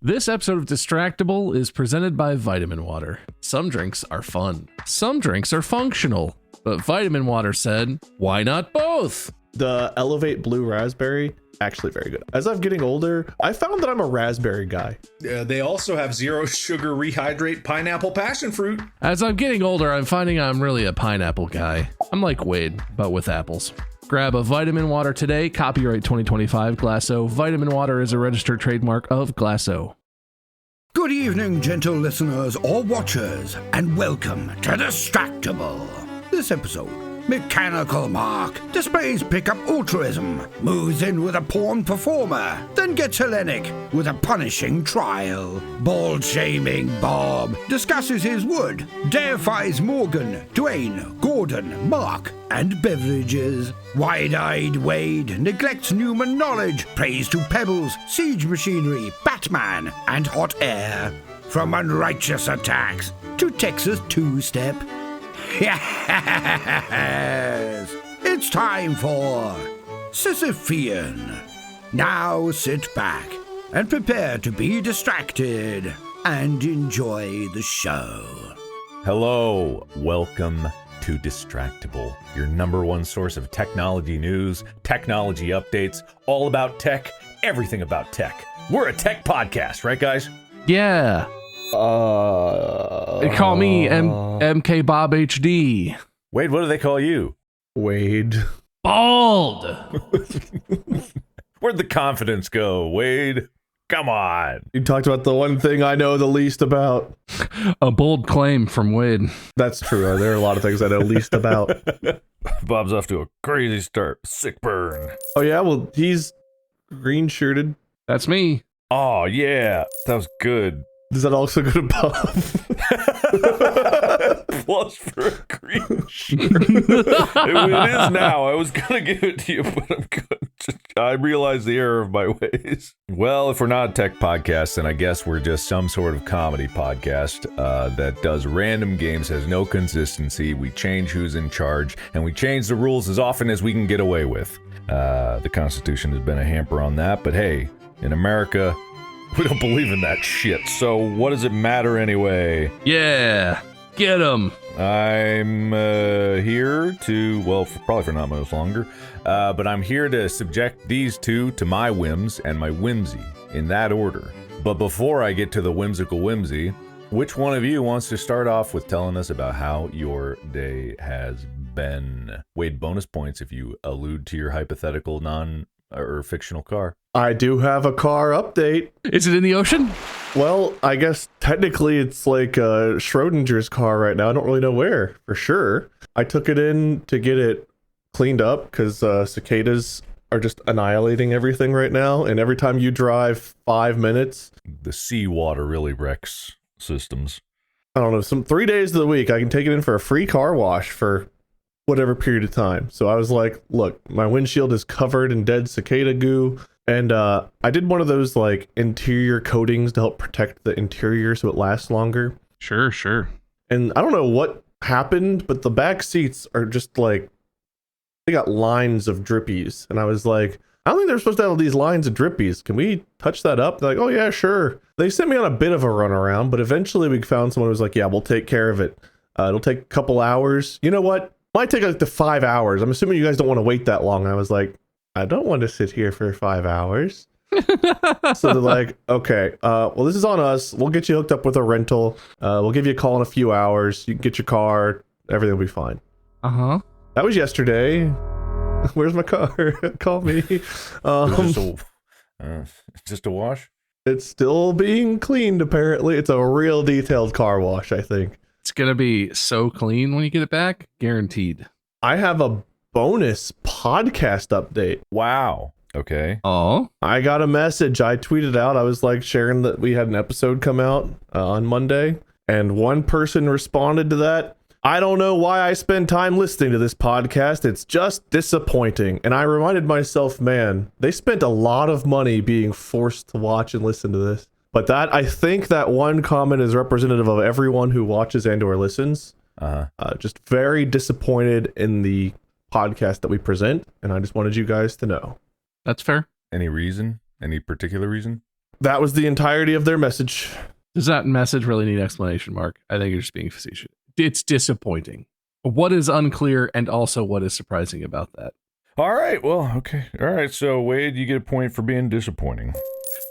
This episode of Distractible is presented by vitaminwater. Some drinks are fun. Some drinks are functional. But vitaminwater said, why not both? The Elevate Blue Raspberry, actually very good. As I'm getting older, I found that I'm a raspberry guy. They also have zero sugar rehydrate pineapple passion fruit. As I'm getting older, I'm finding I'm really a pineapple guy. I'm like Wade, but with apples. Grab a vitamin water today, copyright 2025 Glasso. Vitamin water is a registered trademark of Glasso. Good evening, gentle listeners or watchers, and welcome to Distractible. This episode, Mechanical Mark displays pickup altruism, moves in with a porn performer, then gets Hellenic with a punishing trial. Bald-shaming Bob discusses his wood, deifies Morgan, Dwayne, Gordon, Mark, and beverages. Wide-eyed Wade neglects Newman knowledge, prays to Pebbles, siege machinery, Batman, and hot air. From unrighteous attacks to Texas two-step. Yes! It's time for Sisyphean. Now sit back and prepare to be distracted and enjoy the show. Hello, welcome to Distractible, your number one source of technology news, technology updates, all about tech, everything about tech. We're a tech podcast, right, guys? Yeah. They call me MK Bob HD. Wade, what do they call you? Wade. Bald. Where'd the confidence go, Wade? Come on. You talked about the one thing I know the least about. A bold claim from Wade. That's true. There are a lot of things I know least about. Bob's off to a crazy start. Sick burn. Oh, yeah? Well, he's green-shirted. That's me. Oh, yeah. That was good. Does that also go to Bob? Plus for a green shirt. It is now. I was going to give it to you, but I'm good. I realize the error of my ways. Well, if we're not a tech podcast, then I guess we're just some sort of comedy podcast that does random games, has no consistency. We change who's in charge, and we change the rules as often as we can get away with. The Constitution has been a hamper on that, but hey, in America, we don't believe in that shit, so what does it matter anyway? Yeah, get him. I'm here to, well, probably for not much longer, but I'm here to subject these two to my whims and my whimsy, in that order. But before I get to the whimsical whimsy, which one of you wants to start off with telling us about how your day has been? Wade, bonus points if you allude to your hypothetical or fictional car. I do have a car update. Is it in the ocean? Well, I guess technically it's like Schrodinger's car right now. I don't really know where for sure. I took it in to get it cleaned up because cicadas are just annihilating everything right now. And every time you drive 5 minutes, the seawater really wrecks systems. I don't know, 3 days of the week, I can take it in for a free car wash for whatever period of time. So I was like, look, my windshield is covered in dead cicada goo. And I did one of those like interior coatings to help protect the interior so it lasts longer. Sure. And I don't know what happened, but the back seats are just like, they got lines of drippies. And I was like, I don't think they're supposed to have these lines of drippies. Can we touch that up? They're like, oh yeah, sure. They sent me on a bit of a runaround, but eventually we found someone who was like, yeah, we'll take care of it. It'll take a couple hours. You know what? Might take like to 5 hours. I'm assuming you guys don't want to wait that long. I was like, I don't want to sit here for 5 hours. So they're like, okay, well, this is on us. We'll get you hooked up with a rental. We'll give you a call in a few hours. You can get your car. Everything will be fine. Uh-huh. That was yesterday. Where's my car? Call me. Just a wash? It's still being cleaned, apparently. It's a real detailed car wash, I think. It's going to be so clean when you get it back. Guaranteed. I have a bonus podcast update. Wow. Okay. Oh. I got a message. I tweeted out. I was like sharing that we had an episode come out on Monday, and one person responded to that. I don't know why I spend time listening to this podcast. It's just disappointing. And I reminded myself, man, they spent a lot of money being forced to watch and listen to this. But I think that one comment is representative of everyone who watches and or listens. Just very disappointed in the podcast that we present, and I just wanted you guys to know. That's fair. Any reason? Any particular reason? That was the entirety of their message. Does that message really need explanation, Mark? I think you're just being facetious. It's disappointing. What is unclear and also what is surprising about that? All right. Well, okay. All right. So, Wade, you get a point for being disappointing.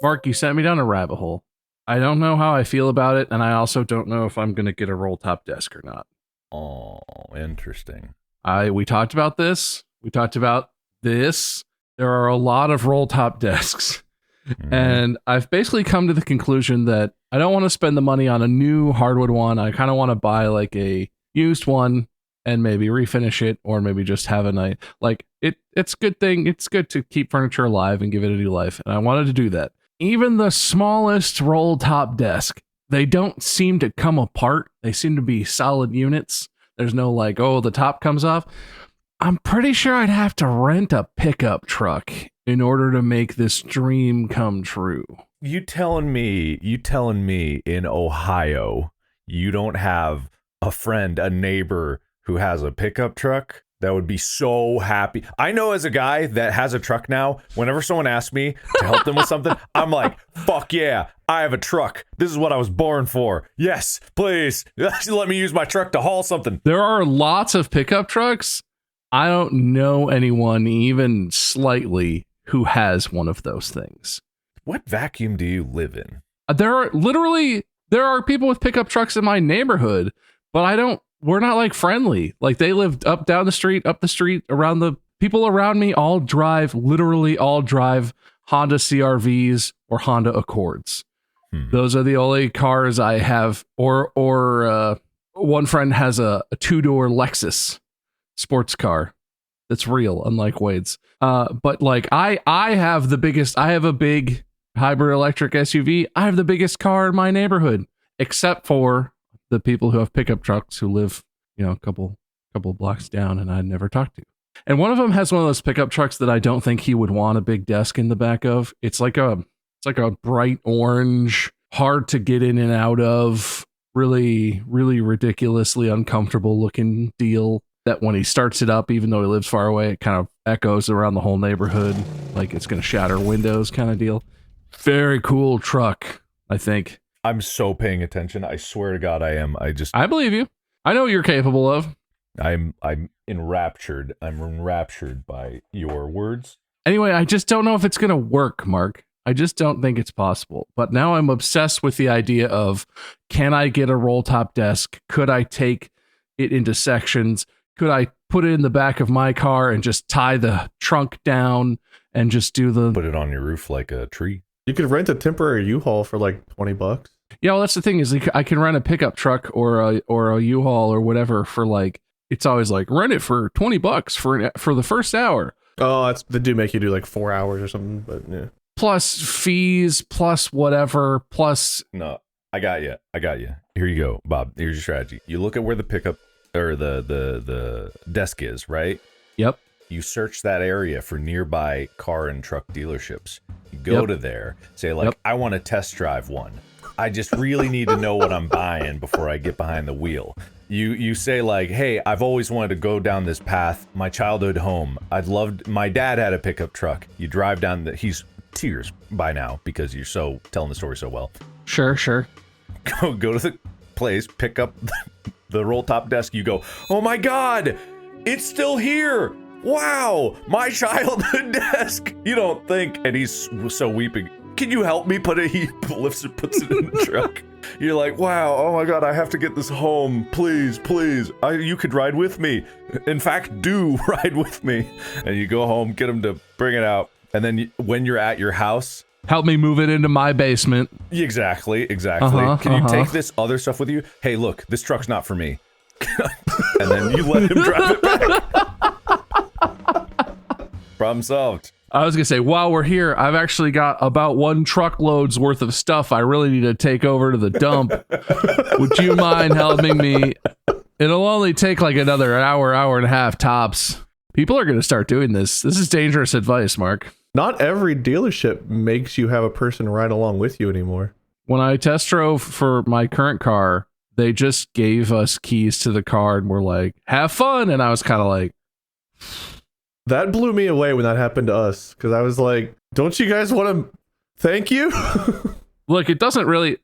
Mark, you sent me down a rabbit hole. I don't know how I feel about it, and I also don't know if I'm going to get a roll top desk or not. Oh, interesting. We talked about this. We talked about this. There are a lot of roll top desks. And I've basically come to the conclusion that I don't want to spend the money on a new hardwood one. I kind of want to buy like a used one and maybe refinish it, or maybe just have a night. Like it's a good thing. It's good to keep furniture alive and give it a new life. And I wanted to do that. Even the smallest roll top desk, they don't seem to come apart. They seem to be solid units. There's no like, oh, the top comes off. I'm pretty sure I'd have to rent a pickup truck in order to make this dream come true. You telling me in Ohio, you don't have a friend, a neighbor who has a pickup truck that would be so happy? I know as a guy that has a truck now, whenever someone asks me to help them with something, I'm like, fuck yeah, I have a truck. This is what I was born for. Yes, please, let me use my truck to haul something. There are lots of pickup trucks. I don't know anyone even slightly who has one of those things. What vacuum do you live in? There are people with pickup trucks in my neighborhood, but we're not like friendly. Like they live up the street, around the people around me literally all drive Honda CRVs or Honda Accords. Those are the only cars I have, or one friend has a 2-door Lexus sports car that's real, unlike Wade's. But like I have a big hybrid electric SUV. I have the biggest car in my neighborhood, except for the people who have pickup trucks who live, a couple blocks down, and I'd never talked to. And one of them has one of those pickup trucks that I don't think he would want a big desk in the back of. It's like a bright orange, hard to get in and out of, really, really ridiculously uncomfortable looking deal that when he starts it up, even though he lives far away, it kind of echoes around the whole neighborhood like it's going to shatter windows kind of deal. Very cool truck, I think. I'm so paying attention. I swear to God, I am. I believe you. I know what you're capable of. I'm enraptured. I'm enraptured by your words. Anyway, I just don't know if it's going to work, Mark. I just don't think it's possible. But now I'm obsessed with the idea of, can I get a roll top desk? Could I take it into sections? Could I put it in the back of my car and just tie the trunk down and just put it on your roof like a tree? You could rent a temporary U-Haul for like $20. Yeah, well, that's the thing is I can rent a pickup truck or a U-Haul or whatever for like, it's always like rent it for $20 for the first hour. Oh, they do make you do like 4 hours or something, but yeah. Plus fees, plus whatever, plus. No, I got you. Here you go, Bob. Here's your strategy. You look at where the pickup or the desk is, right? Yep. You search that area for nearby car and truck dealerships. You go to there, say like, I want to test drive one. I just really need to know what I'm buying before I get behind the wheel. You say like, hey, I've always wanted to go down this path. My childhood home. My dad had a pickup truck. You drive down he's tears by now because you're so telling the story so well. Sure. Go to the place, pick up the roll top desk. You go, oh my God, it's still here. Wow, my childhood desk. You don't think, and he's so weeping. Can you help me he lifts it, puts it in the truck. You're like, wow, oh my God, I have to get this home. Please. You could ride with me. In fact, do ride with me. And you go home, get him to bring it out. And then when you're at your house, help me move it into my basement. Exactly. Can you take this other stuff with you? Hey, look, this truck's not for me. And then you let him drive it back. Problem solved. I was going to say, while we're here, I've actually got about 1 truckload's worth of stuff I really need to take over to the dump. Would you mind helping me? It'll only take like another hour and a half tops. People are going to start doing this. This is dangerous advice, Mark. Not every dealership makes you have a person ride along with you anymore. When I test drove for my current car, they just gave us keys to the car and were like, have fun. And I was kind of like... That blew me away when that happened to us, because I was like, don't you guys want to Thank you. Look, it doesn't really.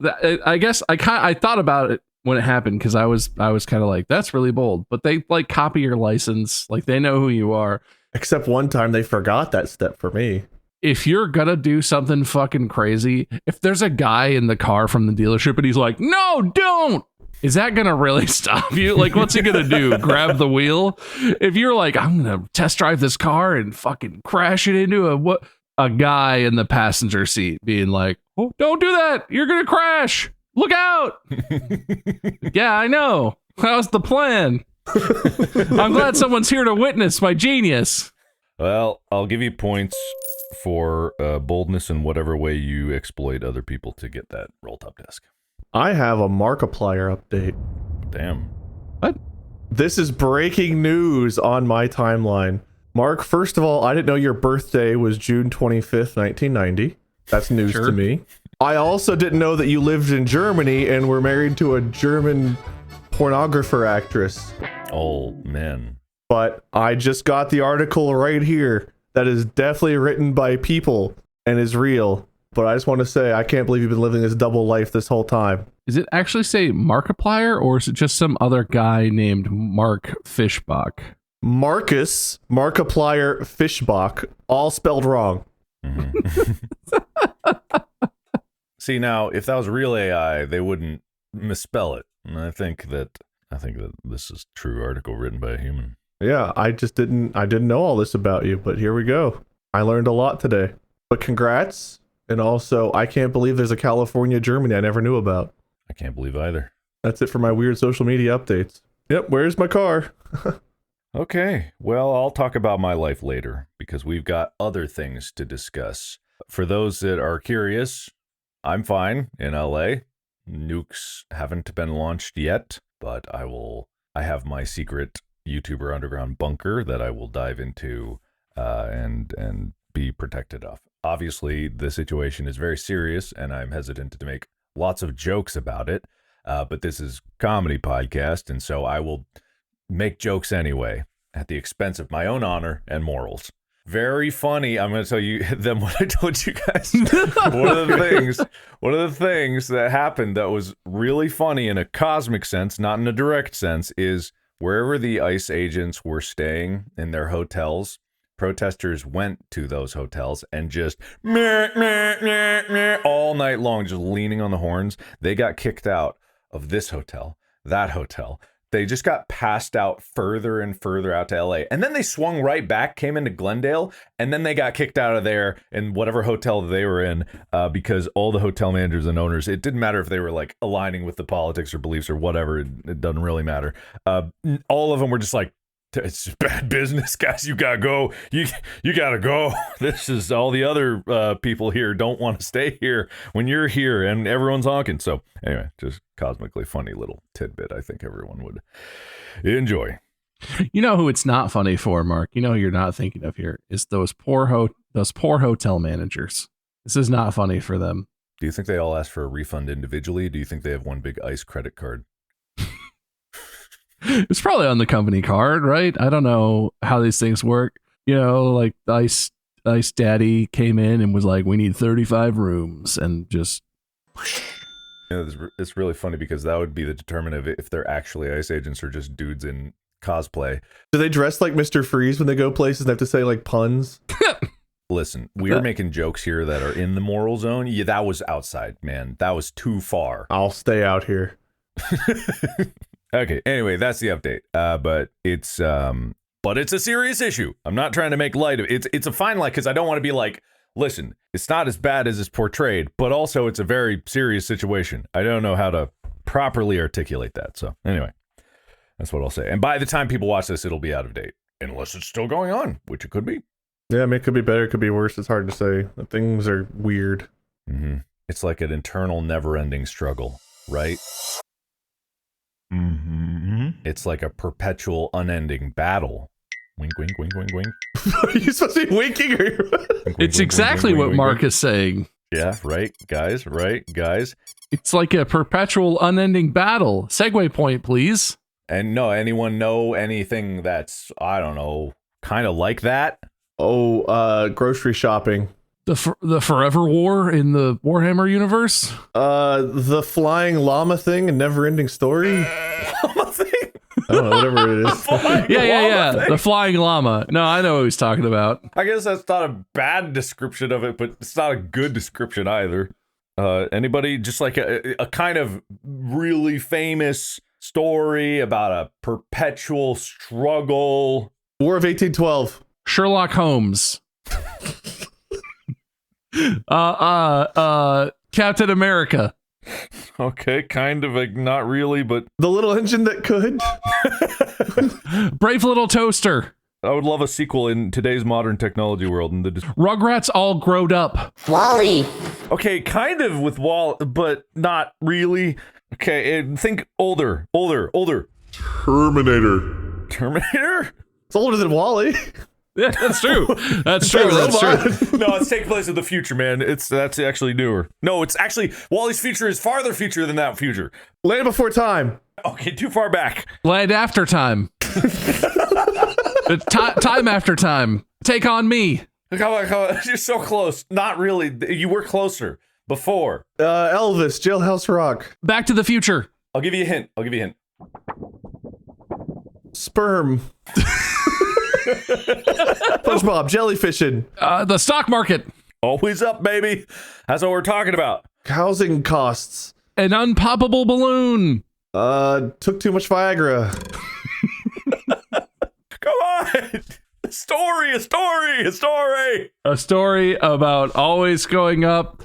I guess I thought about it when it happened because I was kind of like, that's really bold. But they like copy your license, like they know who you are. Except one time they forgot that step for me. If you're gonna do something fucking crazy, if there's a guy in the car from the dealership and he's like, no, don't. Is that gonna really stop you? Like, what's he gonna do? Grab the wheel? If you're like, I'm gonna test drive this car and fucking crash it into a guy in the passenger seat being like, oh, don't do that. You're gonna crash. Look out. Yeah, I know. That was the plan. I'm glad someone's here to witness my genius. Well, I'll give you points for boldness in whatever way you exploit other people to get that roll top desk. I have a Markiplier update. Damn. What? This is breaking news on my timeline. Mark, first of all, I didn't know your birthday was June 25th, 1990. That's news to me. I also didn't know that you lived in Germany and were married to a German pornographer actress. Oh, man. But I just got the article right here that is definitely written by people and is real. But I just want to say, I can't believe you've been living this double life this whole time. Does it actually say Markiplier, or is it just some other guy named Mark Fishbach? Marcus Markiplier Fishbach, all spelled wrong. Mm-hmm. See, now, if that was real AI, they wouldn't misspell it. And I think that this is a true article written by a human. Yeah, I didn't know all this about you, but here we go. I learned a lot today. But congrats. And also, I can't believe there's a California, Germany I never knew about. I can't believe either. That's it for my weird social media updates. Yep, where's my car? Okay, well, I'll talk about my life later because we've got other things to discuss. For those that are curious, I'm fine in LA. Nukes haven't been launched yet, but I have my secret YouTuber underground bunker that I will dive into and be protected of. Obviously, the situation is very serious, and I'm hesitant to make lots of jokes about it, but this is a comedy podcast, and so I will make jokes anyway at the expense of my own honor and morals. Very funny. I'm going to tell you them what I told you guys. One of the things that happened that was really funny in a cosmic sense, not in a direct sense, is wherever the ICE agents were staying in their hotels, protesters went to those hotels and just meh, meh, meh, meh, all night long, just leaning on the horns. They got kicked out of this hotel, that hotel. They just got passed out further and further out to LA. And then they swung right back, came into Glendale, and then they got kicked out of there in whatever hotel they were in because all the hotel managers and owners, it didn't matter if they were like aligning with the politics or beliefs or whatever. It doesn't really matter. All of them were just like, it's just bad business, guys. You gotta go. You gotta go. This is all the other people here don't want to stay here when you're here, and everyone's honking. So anyway, just cosmically funny little tidbit. I think everyone would enjoy. You know who it's not funny for, Mark? You know who you're not thinking of here is those poor hotel managers. This is not funny for them. Do you think they all ask for a refund individually? Do you think they have one big ICE credit card? It's probably on the company card, right? I don't know how these things work. You know, like Ice Daddy came in and was like, we need 35 rooms, and just... You know, it's really funny because that would be the determinant if they're actually ICE agents or just dudes in cosplay. Do they dress like Mr. Freeze when they go places and have to say like puns? Listen, we're making jokes here that are in the moral zone. Yeah, that was outside, man. That was too far. I'll stay out here. Okay, anyway, that's the update. But it's a serious issue. I'm not trying to make light of it. It's a fine line because I don't want to be like, listen, it's not as bad as it's portrayed, but also it's a very serious situation. I don't know how to properly articulate that. So anyway, that's what I'll say. And by the time people watch this, it'll be out of date, unless it's still going on, which it could be. Yeah, I mean, it could be better, it could be worse. It's hard to say. Things are weird. Mm-hmm. It's like an internal, never-ending struggle, right? Mm-hmm. It's like a perpetual, unending battle. Wink, wink, wink, wink, wink. Are you supposed to be winking? Or It's exactly what Mark is saying. Yeah, right, guys, right, guys. It's like a perpetual, unending battle. Segue point, please. And no, anyone know anything that's, I don't know, kind of like that? Oh, grocery shopping. The Forever War in the Warhammer universe? The flying llama thing and Never-Ending Story. Llama thing? I don't know, whatever it is. Yeah. Thing. The flying llama. No, I know what he's talking about. I guess that's not a bad description of it, but it's not a good description either. Anybody just like a kind of really famous story about a perpetual struggle? War of 1812. Sherlock Holmes. Captain America. Okay, kind of like not really, but The Little Engine That Could. Brave Little Toaster. I would love a sequel in today's modern technology world. And Rugrats All Growed Up. Wally. okay, kind of with Wall, but not really. Okay, and think older. Terminator. Terminator? It's older than Wally. Yeah, that's true. That's true. That's true. No, it's taking place in the future, man. That's actually newer. No, it's actually Wally's future is farther future than that future. Land Before Time. Okay, too far back. Land After Time. Time After Time. Take on Me. Come on. You're so close. Not really. You were closer before. Elvis. Jailhouse Rock. Back to the Future. I'll give you a hint. Sperm. SpongeBob. Jellyfishing. The Stock Market. Always up, baby. That's what we're talking about. Housing costs. An Unpoppable Balloon. Took too much Viagra. Come on. A story. A story about always going up.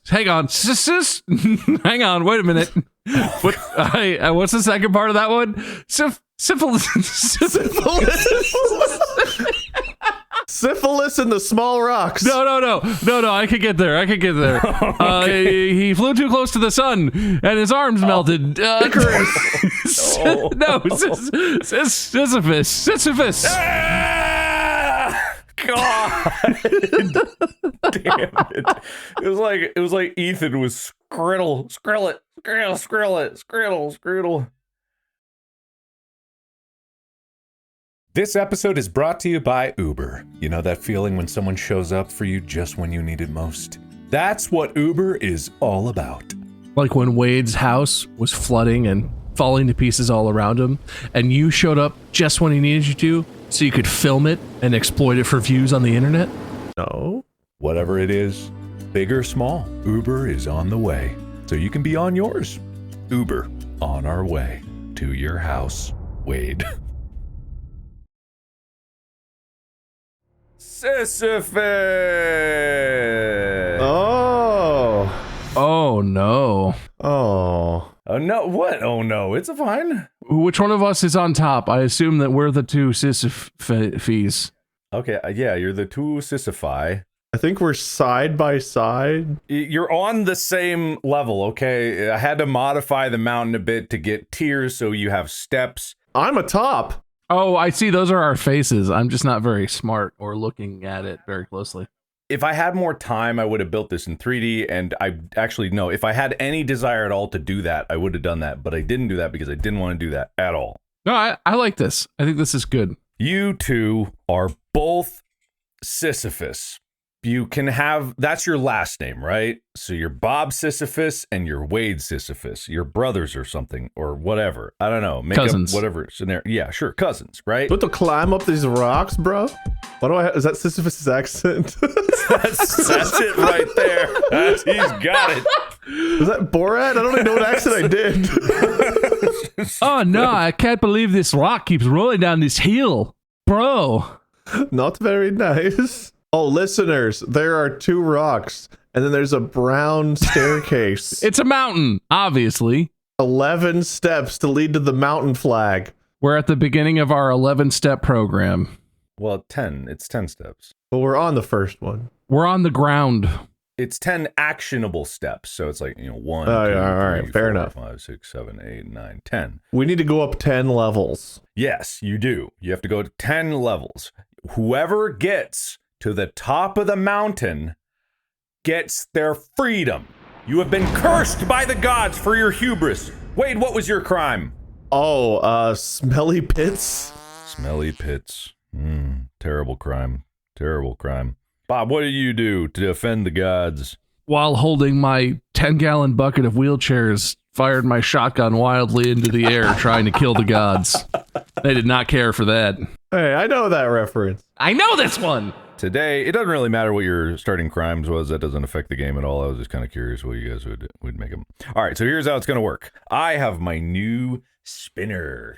Hang on. Hang on. Wait a minute. What's the second part of that one? Syphilis. Syphilis in the Small Rocks. No. I could get there. Okay. He flew too close to the sun, and his arms melted. Sisyphus. Ah! God. Damn it. It was like Ethan was skrill it. This episode is brought to you by Uber. You know that feeling when someone shows up for you just when you need it most? That's what Uber is all about. Like when Wade's house was flooding and falling to pieces all around him, and you showed up just when he needed you to, so you could film it and exploit it for views on the internet? No. Whatever it is, big or small, Uber is on the way, so you can be on yours. Uber, on our way to your house. Wade. Sisyphean. Oh no. Oh. Oh no! What? Oh no! It's fine. Which one of us is on top? I assume that we're the two Sisyphees. Okay, yeah, you're the two Sisyphi. I think we're side by side. You're on the same level, okay? I had to modify the mountain a bit to get tiers, so you have steps. I'm atop. Oh, I see. Those are our faces. I'm just not very smart or looking at it very closely. If I had more time, I would have built this in 3D, and I actually, no, if I had any desire at all to do that, I would have done that, but I didn't do that because I didn't want to do that at all. No, I like this. I think this is good. You two are both Sisyphus. You can have, that's your last name, right? So you're Bob Sisyphus and you're Wade Sisyphus. You're brothers or something, or whatever. I don't know. Make cousins. up whatever scenario. Yeah, sure. Cousins, right? Do we have to climb up these rocks, bro? Why do I is that Sisyphus' accent? That's it right there. He's got it. Is that Borat? I don't even know what accent I did. Oh no, I can't believe this rock keeps rolling down this hill. Bro. Not very nice. Oh, listeners, there are two rocks, and then there's a brown staircase. It's a mountain, obviously. 11 steps to lead to the mountain flag. We're at the beginning of our 11-step program. Well, 10. It's 10 steps. Well, we're on the first one. We're on the ground. It's 10 actionable steps. So it's like, 1, Oh, 2, yeah, all right, 3, fair 4, enough. 5, 6, 7, 8, 9, 10. We need to go up 10 levels. Yes, you do. You have to go to 10 levels. Whoever gets to the top of the mountain gets their freedom. You have been cursed by the gods for your hubris. Wade, what was your crime? Oh, smelly pits. Smelly pits. Terrible crime. Terrible crime. Bob, what do you do to offend the gods? While holding my 10-gallon bucket of wheelchairs, fired my shotgun wildly into the air, trying to kill the gods. They did not care for that. Hey, I know that reference. I know this one! Today, it doesn't really matter what your starting crimes was. That doesn't affect the game at all. I was just kind of curious what you guys would make them. All right, so here's how it's going to work. I have my new spinner.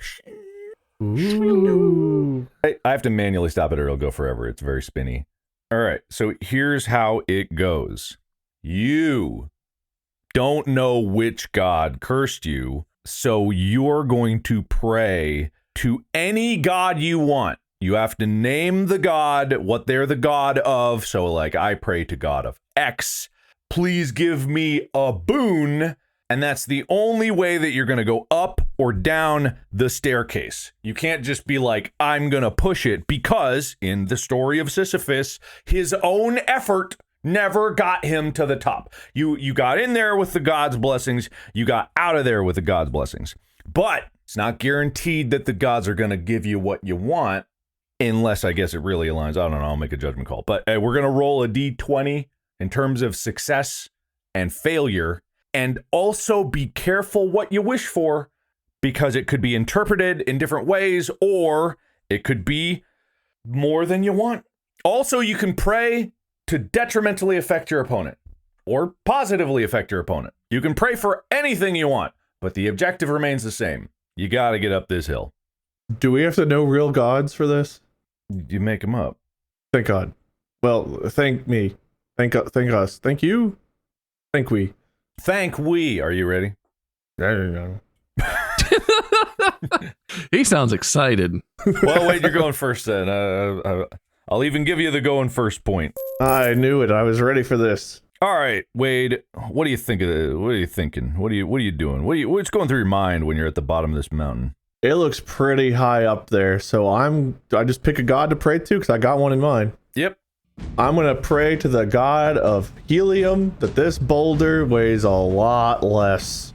Ooh. I have to manually stop it or it'll go forever. It's very spinny. All right, so here's how it goes. You don't know which god cursed you, so you're going to pray to any god you want. You have to name the god, what they're the god of. So, like, I pray to God of X. Please give me a boon. And that's the only way that you're going to go up or down the staircase. You can't just be like, I'm going to push it, because in the story of Sisyphus, his own effort never got him to the top. You got in there with the god's blessings. You got out of there with the god's blessings. But it's not guaranteed that the gods are going to give you what you want, unless I guess it really aligns. I don't know. I'll make a judgment call. But we're going to roll a d20 in terms of success and failure. And also be careful what you wish for, because it could be interpreted in different ways, or it could be more than you want. Also, you can pray to detrimentally affect your opponent or positively affect your opponent. You can pray for anything you want, but the objective remains the same. You got to get up this hill. Do we have to know real gods for this? You make them up. Thank God. Well, thank me. Thank us. Thank you. Thank we. Thank we. Are you ready? I don't know. He sounds excited. Well, wait, you're going first then. I'll even give you the going first point. I knew it. I was ready for this. All right, Wade, what do you think of it? What are you thinking? What are you doing? What's going through your mind when you're at the bottom of this mountain? It looks pretty high up there, so I just pick a god to pray to because I got one in mind. Yep. I'm gonna pray to the god of helium that this boulder weighs a lot less.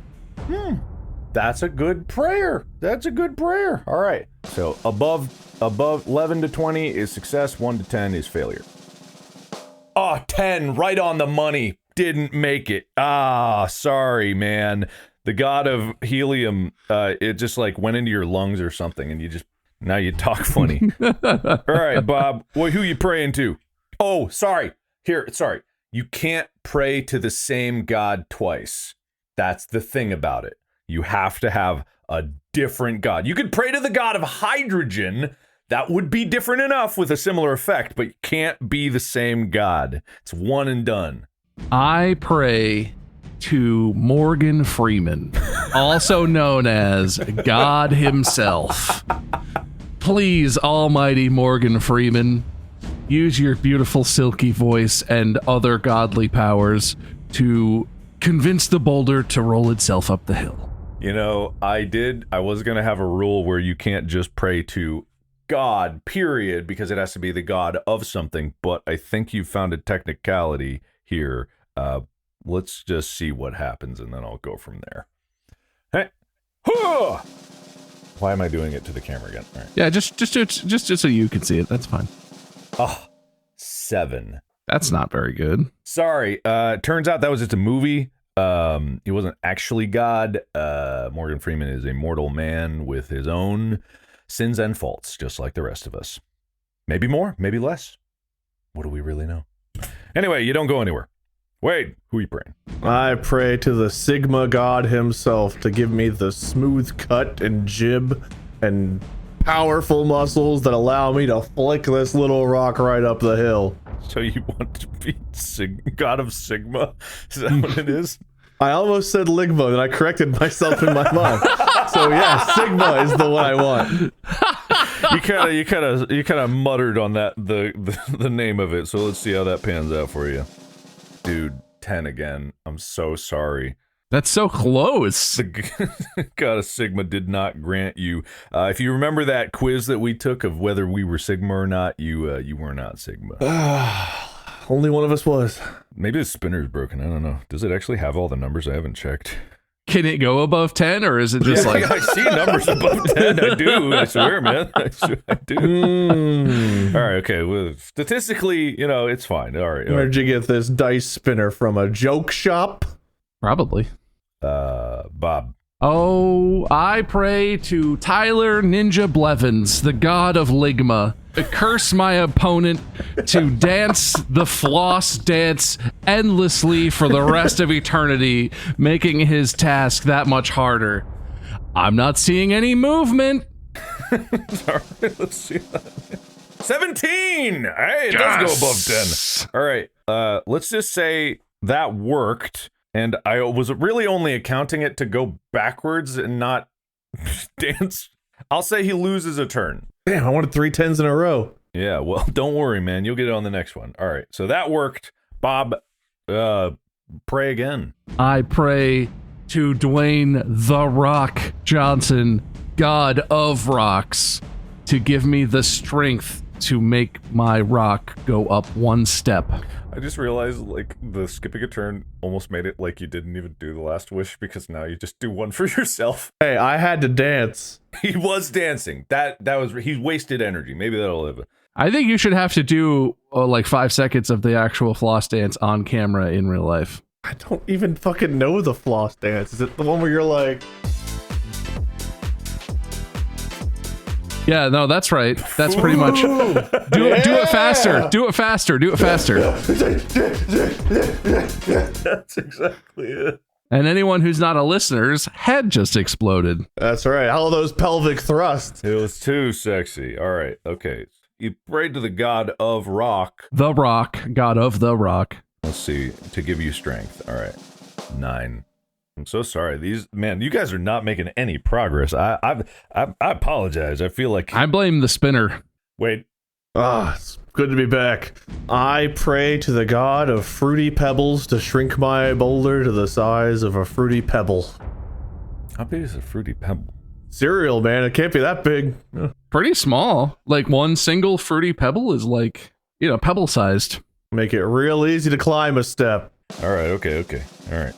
That's a good prayer. That's a good prayer. All right. So above 11 to 20 is success. 1 to 10 is failure. Oh, 10, right on the money. Didn't make it. Ah, sorry, man. The god of helium, it just like went into your lungs or something, and now you talk funny. All right, Bob, who you praying to? Oh, sorry. Sorry. You can't pray to the same god twice. That's the thing about it. You have to have a different god. You could pray to the god of hydrogen. That would be different enough with a similar effect, but you can't be the same god. It's one and done. I pray to Morgan Freeman, also known as God himself. Please, almighty Morgan Freeman, use your beautiful silky voice and other godly powers to convince the boulder to roll itself up the hill. You know, I was going to have a rule where you can't just pray to God, period, because it has to be the god of something, but I think you found a technicality here. Let's just see what happens, and then I'll go from there. Hey. Why am I doing it to the camera again? All right. Yeah, just so you can see it. That's fine. Oh, 7. That's not very good. Sorry. Turns out that was just a movie. He wasn't actually God. Morgan Freeman is a mortal man with his own sins and faults, just like the rest of us. Maybe more, maybe less. What do we really know? Anyway, you don't go anywhere. Wait, who are you praying? I pray to the Sigma god himself to give me the smooth cut and jib and powerful muscles that allow me to flick this little rock right up the hill. So you want to be god of Sigma? Is that what it is? I almost said Ligma, and I corrected myself in my mind. So yeah, Sigma is the one I want. You kind of muttered on that the name of it. So let's see how that pans out for you. Dude, 10 again. I'm so sorry. That's so close. The god of Sigma did not grant you. If you remember that quiz that we took of whether we were Sigma or not, you were not Sigma. Only one of us was. Maybe the spinner's broken. I don't know. Does it actually have all the numbers? I haven't checked. can it go above 10, or is it just like I see numbers above 10? I do. I swear, man. I do. All right, okay. Well, statistically, it's fine. All right. Where'd you get this dice spinner from? A joke shop? probably? Bob. Oh, I pray to Tyler Ninja Blevins, the god of Ligma, to curse my opponent to dance the floss dance endlessly for the rest of eternity, making his task that much harder. I'm not seeing any movement. All right, let's see. 17! Hey, it does go above 10. All right, let's just say that worked. And I was really only accounting it to go backwards and not dance. I'll say he loses a turn. Damn, I wanted 3 10s in a row. Yeah, well, don't worry, man. You'll get it on the next one. All right, so that worked. Bob, pray again. I pray to Dwayne The Rock Johnson, god of rocks, to give me the strength to make my rock go up one step. I just realized, like, the skipping a turn almost made it like you didn't even do the last wish, because now you just do one for yourself. Hey, I had to dance. He was dancing. That was, he wasted energy. Maybe that'll live. I think you should have to do like 5 seconds of the actual floss dance on camera in real life. I don't even fucking know the floss dance. Is it the one where you're like... Yeah, no, that's right. That's pretty much. Do it faster. Do it faster. Do it faster. That's exactly it. And anyone who's not a listener's head just exploded. That's right. All those pelvic thrusts. It was too sexy. All right. Okay. You prayed to the god of rock. The Rock, god of the Rock. Let's see. To give you strength. All right. 9. I'm so sorry. You guys are not making any progress. I apologize. I feel like I blame the spinner. Wait. It's good to be back. I pray to the god of fruity pebbles to shrink my boulder to the size of a fruity pebble. How big is a fruity pebble? Cereal, man. It can't be that big. Pretty small. Like one single fruity pebble is like, pebble sized. Make it real easy to climb a step. All right. Okay. All right.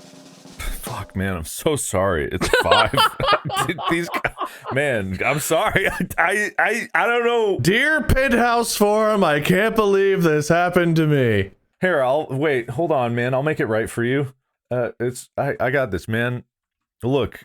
Fuck, man, I'm so sorry. It's 5. Man, I'm sorry. I don't know. Dear Penthouse Forum, I can't believe this happened to me. Here, hold on, man. I'll make it right for you. I got this, man. Look.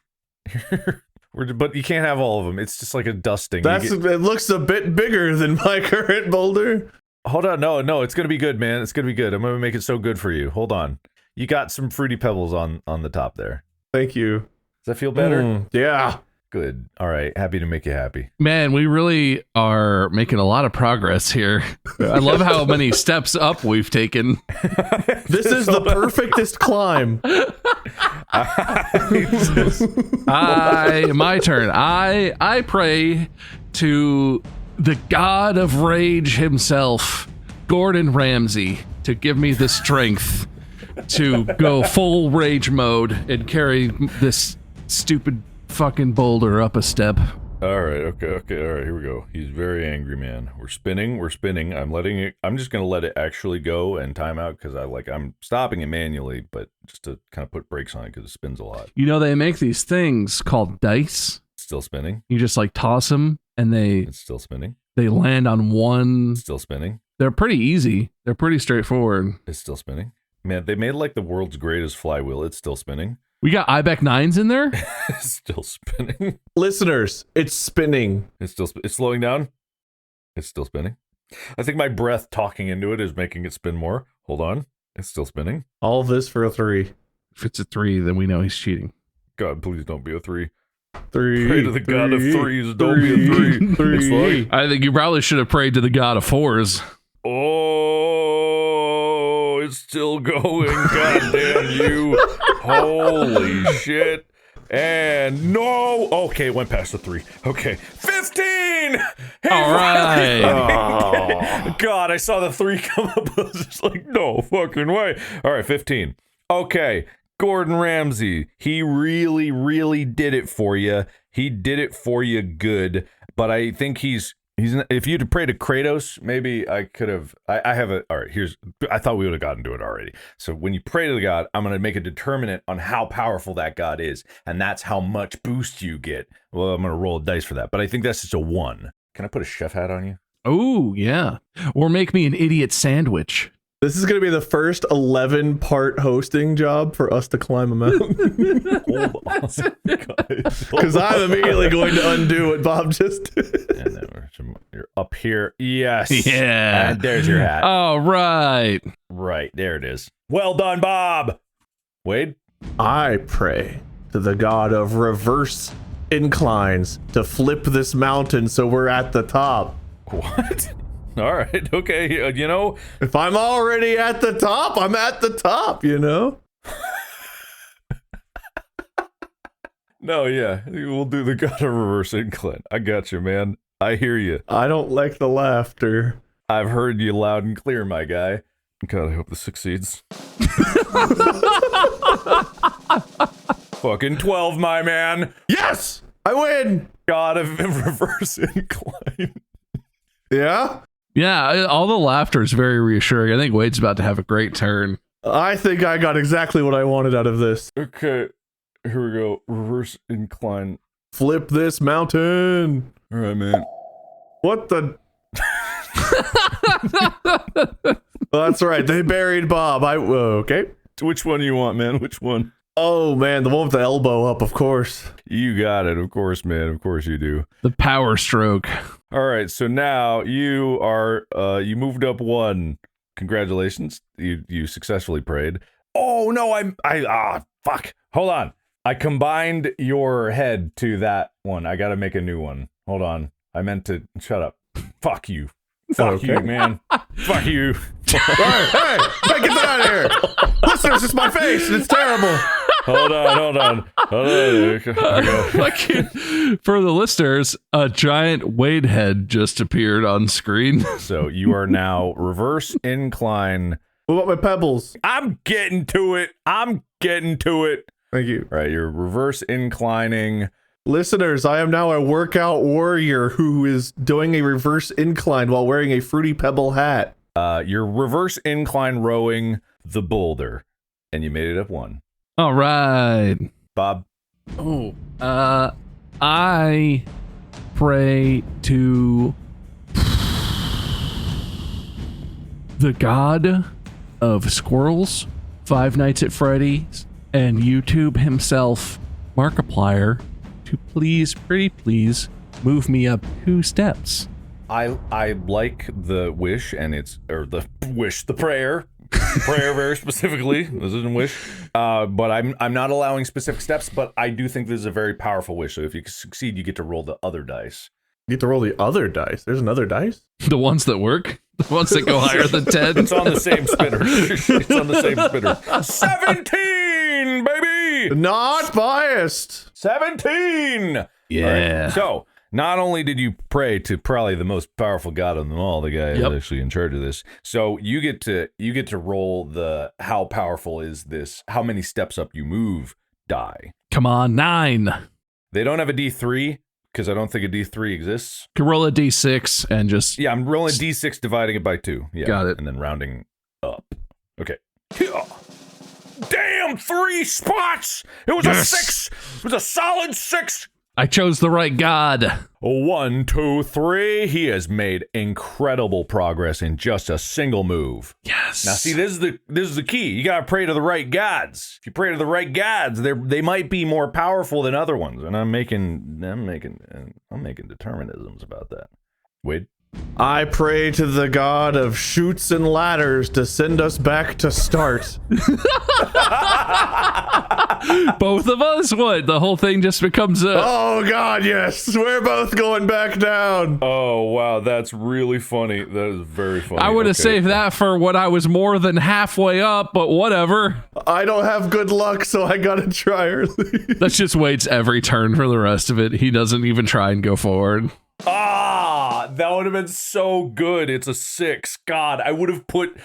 But you can't have all of them. It's just like a dusting. It looks a bit bigger than my current boulder. Hold on, no, it's gonna be good, man. It's gonna be good. I'm gonna make it so good for you. Hold on. You got some fruity pebbles on the top there. Thank you. Does that feel better? Yeah. Good. All right. Happy to make you happy. Man, we really are making a lot of progress here. I love how many steps up we've taken. This is the perfectest climb. My turn. I pray to the god of rage himself, Gordon Ramsay, to give me the strength to go full rage mode and carry this stupid fucking boulder up a step. All right, okay, all right, here we go. He's very angry, man. We're spinning. I'm just gonna let it actually go and time out because I'm stopping it manually, but just to kind of put brakes on it because it spins a lot. They make these things called dice. Still spinning. You just toss them and It's still spinning. they land on one. Still spinning. They're pretty easy. They're pretty straightforward. It's still spinning. Man, they made the world's greatest flywheel. It's still spinning. We got IBEC 9s in there? It's still spinning. Listeners, it's spinning. It's slowing down. It's still spinning. I think my breath talking into it is making it spin more. Hold on. It's still spinning. All this for a 3. If it's a 3, then we know he's cheating. God, please don't be a 3. 3. Pray to the god of 3s. Don't be a 3. It's I think you probably should have prayed to the god of 4s. Oh, it's still going. God damn you. Holy shit. And no. Okay, it went past the 3. Okay. 15! Hey, All right. Oh. God, I saw the 3 come up. I was just like, no fucking way. All right, 15. Okay. Gordon Ramsay. He really, really did it for you. He did it for you good. But I think he's If you'd prayed to Kratos, maybe I could have. I have a. All right, I thought we would have gotten to it already. So when you pray to the god, I'm going to make a determinant on how powerful that god is, and that's how much boost you get. Well, I'm going to roll a dice for that, but I think that's just a 1. Can I put a chef hat on you? Oh, yeah. Or make me an idiot sandwich. This is going to be the first 11-part hosting job for us to climb a mountain. Hold on, guys. Because I'm immediately going to undo what Bob just did. And then you're up here. Yes. Yeah. And there's your hat. All right. Right, there it is. Well done, Bob. Wade? I pray to the god of reverse inclines to flip this mountain so we're at the top. What? All right, okay, If I'm already at the top, I'm at the top, No, yeah, we'll do the god of reverse incline. I got you, man. I hear you. I don't like the laughter. I've heard you loud and clear, my guy. God, I hope this succeeds. Fucking 12, my man. Yes! I win! God of reverse incline. Yeah? Yeah, all the laughter is very reassuring. I think Wade's about to have a great turn. I think I got exactly what I wanted out of this. Okay, here we go. Reverse incline. Flip this mountain. All right, man. What the? Well, that's right. They buried Bob. Okay. Which one do you want, man? Which one? Oh, man. The one with the elbow up, of course. You got it. Of course, man. Of course you do. The power stroke. All right. So now you are, you moved up 1. Congratulations. You successfully prayed. Oh, no. Fuck. Hold on. I combined your head to that one. I got to make a new one. Hold on. I meant to shut up. Fuck you. Fuck you, man. Fuck you. Hey, get that out of here. Listeners, it's my face and it's terrible. Hold on. For the listeners, a giant Wade head just appeared on screen. So you are now reverse incline. What about my pebbles? I'm getting to it. Thank you. All right, you're reverse inclining. Listeners, I am now a workout warrior who is doing a reverse incline while wearing a Fruity Pebble hat. You're reverse incline rowing the boulder, and you made it up 1. All right. Bob? Oh, I pray to the god of squirrels, Five Nights at Freddy's, and YouTube himself, Markiplier, to pretty please, move me up 2 steps. I like the wish, and the prayer. Prayer very specifically. This isn't wish. But I'm not allowing specific steps, but I do think this is a very powerful wish. So if you succeed, you get to roll the other dice. You get to roll the other dice. There's another dice? The ones that work? The ones that go higher than 10? It's on the same spinner. It's on the same spinner. 17, baby! Not biased. 17! Yeah. Right. So, not only did you pray to probably the most powerful god of them all, the guy who's actually in charge of this, so you get to roll the how powerful is this, how many steps up you move die. Come on, 9. They don't have a D3, because I don't think a D3 exists. Can roll a D6 and just... Yeah, I'm rolling D6, dividing it by 2. Yeah, got it. And then rounding up. Okay. Damn, 3 spots! It was a 6! It was a solid 6! I chose the right god. 1, 2, 3. He has made incredible progress in just a single move. Yes. Now, see, this is the key. You gotta pray to the right gods. If you pray to the right gods, they might be more powerful than other ones. And I'm making determinisms about that. Wade? I pray to the god of chutes and ladders to send us back to start. Both of us? What? The whole thing just becomes a... Oh god, yes. We're both going back down. Oh, wow. That's really funny. That is very funny. I would have saved that for when I was more than halfway up, but whatever. I don't have good luck, so I gotta try early. That's just Wade's every turn for the rest of it. He doesn't even try and go forward. That would have been so good. It's a 6. God, I would have put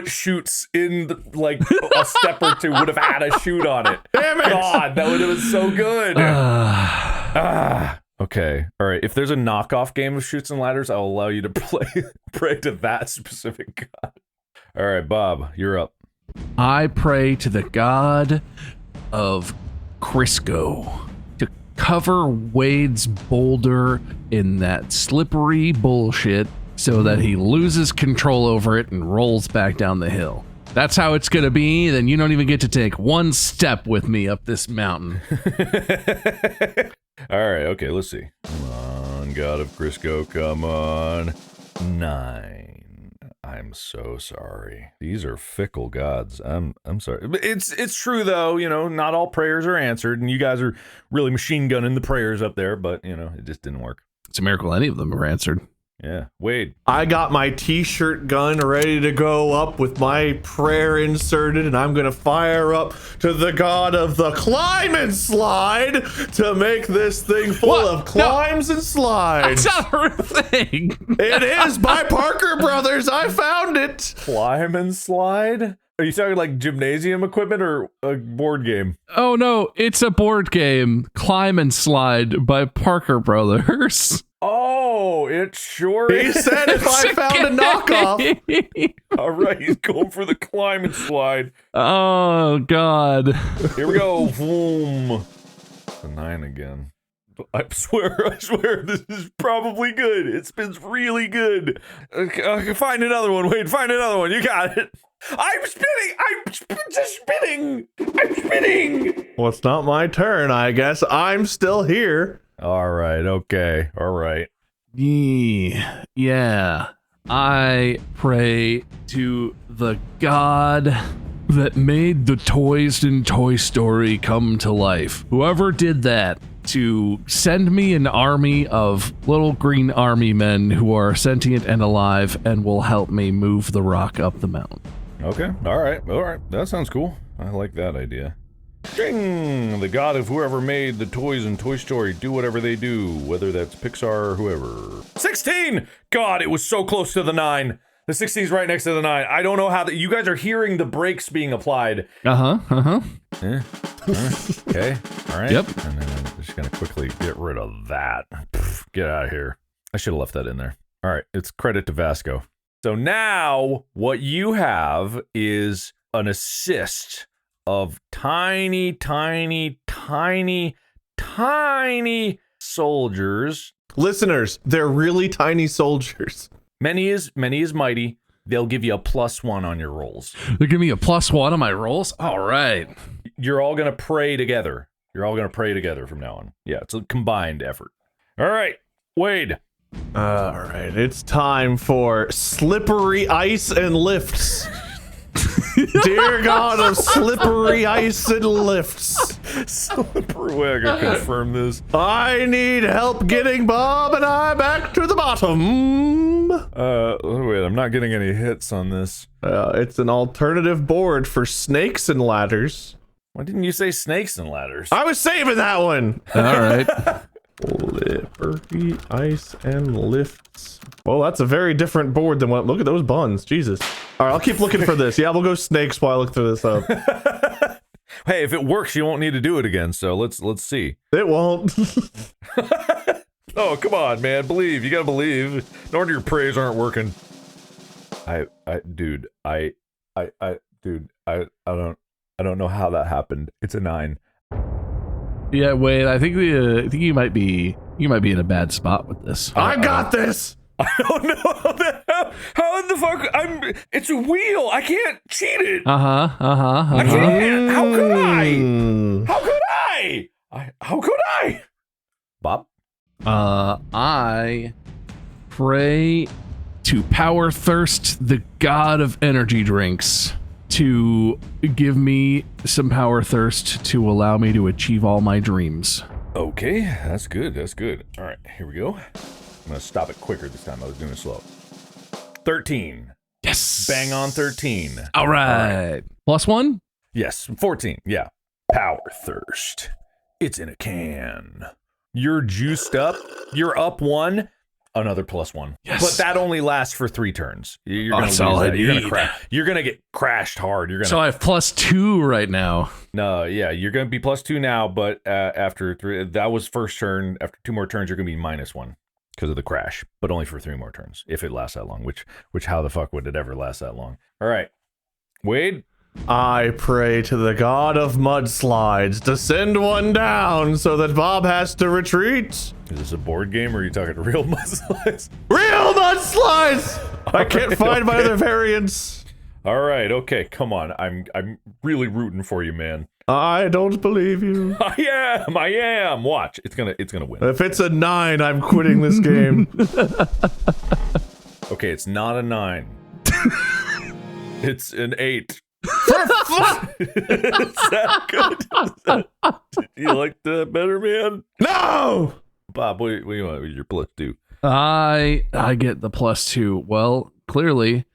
shoots in like a step or 2. Would have had a shoot on it. Damn it! God, that would have been so good. Okay. All right. If there's a knockoff game of Chutes and Ladders, I'll allow you to pray to that specific god. All right, Bob, you're up. I pray to the god of Crisco to cover Wade's boulder in that slippery bullshit so that he loses control over it and rolls back down the hill. That's how it's gonna be. Then you don't even get to take one step with me up this mountain. All right, okay, let's see. Come on, God of Crisco, come on. 9. I'm so sorry. These are fickle gods. I'm sorry. But it's true though, not all prayers are answered, and you guys are really machine gunning the prayers up there, but it just didn't work. It's a miracle any of them are answered. Yeah. Wade. I got my t-shirt gun ready to go up with my prayer inserted, and I'm gonna fire up to the god of the climb and slide to make this thing full of climbs and slides. That's not a real thing. It is by Parker Brothers. I found it. Climb and slide? Are you talking like gymnasium equipment or a board game? Oh no, it's a board game. Climb and Slide by Parker Brothers. Oh, it sure He is. said if I found a knockoff. All right, he's going for the climb and slide. Oh god. Here we go. Boom. The 9 again. I swear, this is probably good. It spins really good. Find another one, Wade. Find another one. You got it. I'm spinning. Well, it's not my turn, I guess. I'm still here. All right. Okay. All right. Yeah. I pray to the god that made the toys in Toy Story come to life. Whoever did that, to send me an army of little green army men who are sentient and alive and will help me move the rock up the mountain. Okay. All right. That sounds cool. I like that idea. Ding! The god of whoever made the toys in Toy Story do whatever they do, whether that's Pixar or whoever. 16! God, it was so close to the 9. The 16 is right next to the 9. I don't know how that. You guys are hearing the brakes being applied. Uh-huh. Okay. All right. Yep. And then I'm just gonna quickly get rid of that. Get out of here. I should have left that in there. All right. It's credit to Vasco. So now what you have is an assist of tiny soldiers. Listeners, they're really tiny soldiers. Many is mighty. They'll give you a +1 on your rolls. They're giving me a +1 on my rolls? All right. You're all going to pray together. From now on. Yeah, it's a combined effort. All right, Wade. All right, it's time for slippery ice and lifts. Dear God of slippery ice and lifts. Slippery way I can confirm this. I need help getting Bob and I back to the bottom. Wait, I'm not getting any hits on this. It's an alternative board for snakes and ladders. Why didn't you say snakes and ladders? I was saving that one. All right. Slippery ice and lifts. Well, that's a very different board than what. Look at those buns. Jesus. All right, I'll keep looking for this. Yeah, we'll go snakes while I look through this up. Hey, if it works, you won't need to do it again. So let's see. It won't. Oh, come on, man. Believe. You gotta believe. No wonder your prayers aren't working. I don't know how that happened. It's a 9. Yeah, wait, I think you might be in a bad spot with this. I got this. I don't know how the fuck it's a wheel. I can't cheat it. I can't. How could I? How could I? Bob? I pray to Power Thirst, the god of energy drinks, to give me some power thirst to allow me to achieve all my dreams. Okay, that's good. All right, here we go. I'm gonna stop it quicker this time. I was doing it slow. 13. Yes. Bang on 13. All right. +1? Yes, 14. Yeah. Power thirst. It's in a can. You're juiced up. You're up 1. another +1. Yes. But that only lasts for 3 turns. You're gonna that's lose all I that. You're need. you're gonna get crashed hard. You're gonna. So I have +2 right now. No, yeah, you're gonna be +2 now, but after 3, that was first turn. After 2 more turns, you're gonna be -1 because of the crash, but only for 3 more turns if it lasts that long. Which how the fuck would it ever last that long? All right, Wade. I pray to the god of mudslides to send one down so that Bob has to retreat. Is this a board game or are you talking real mudslides? Real mudslides! I can't find my other variants. All right, okay, come on. I'm really rooting for you, man. I don't believe you. I am. Watch, it's gonna win. If it's a 9, I'm quitting this game. Okay, it's not a 9. It's an 8. Is that good? You like that better, man? No! Bob, what do you want with your +2? I get the +2. Well, clearly,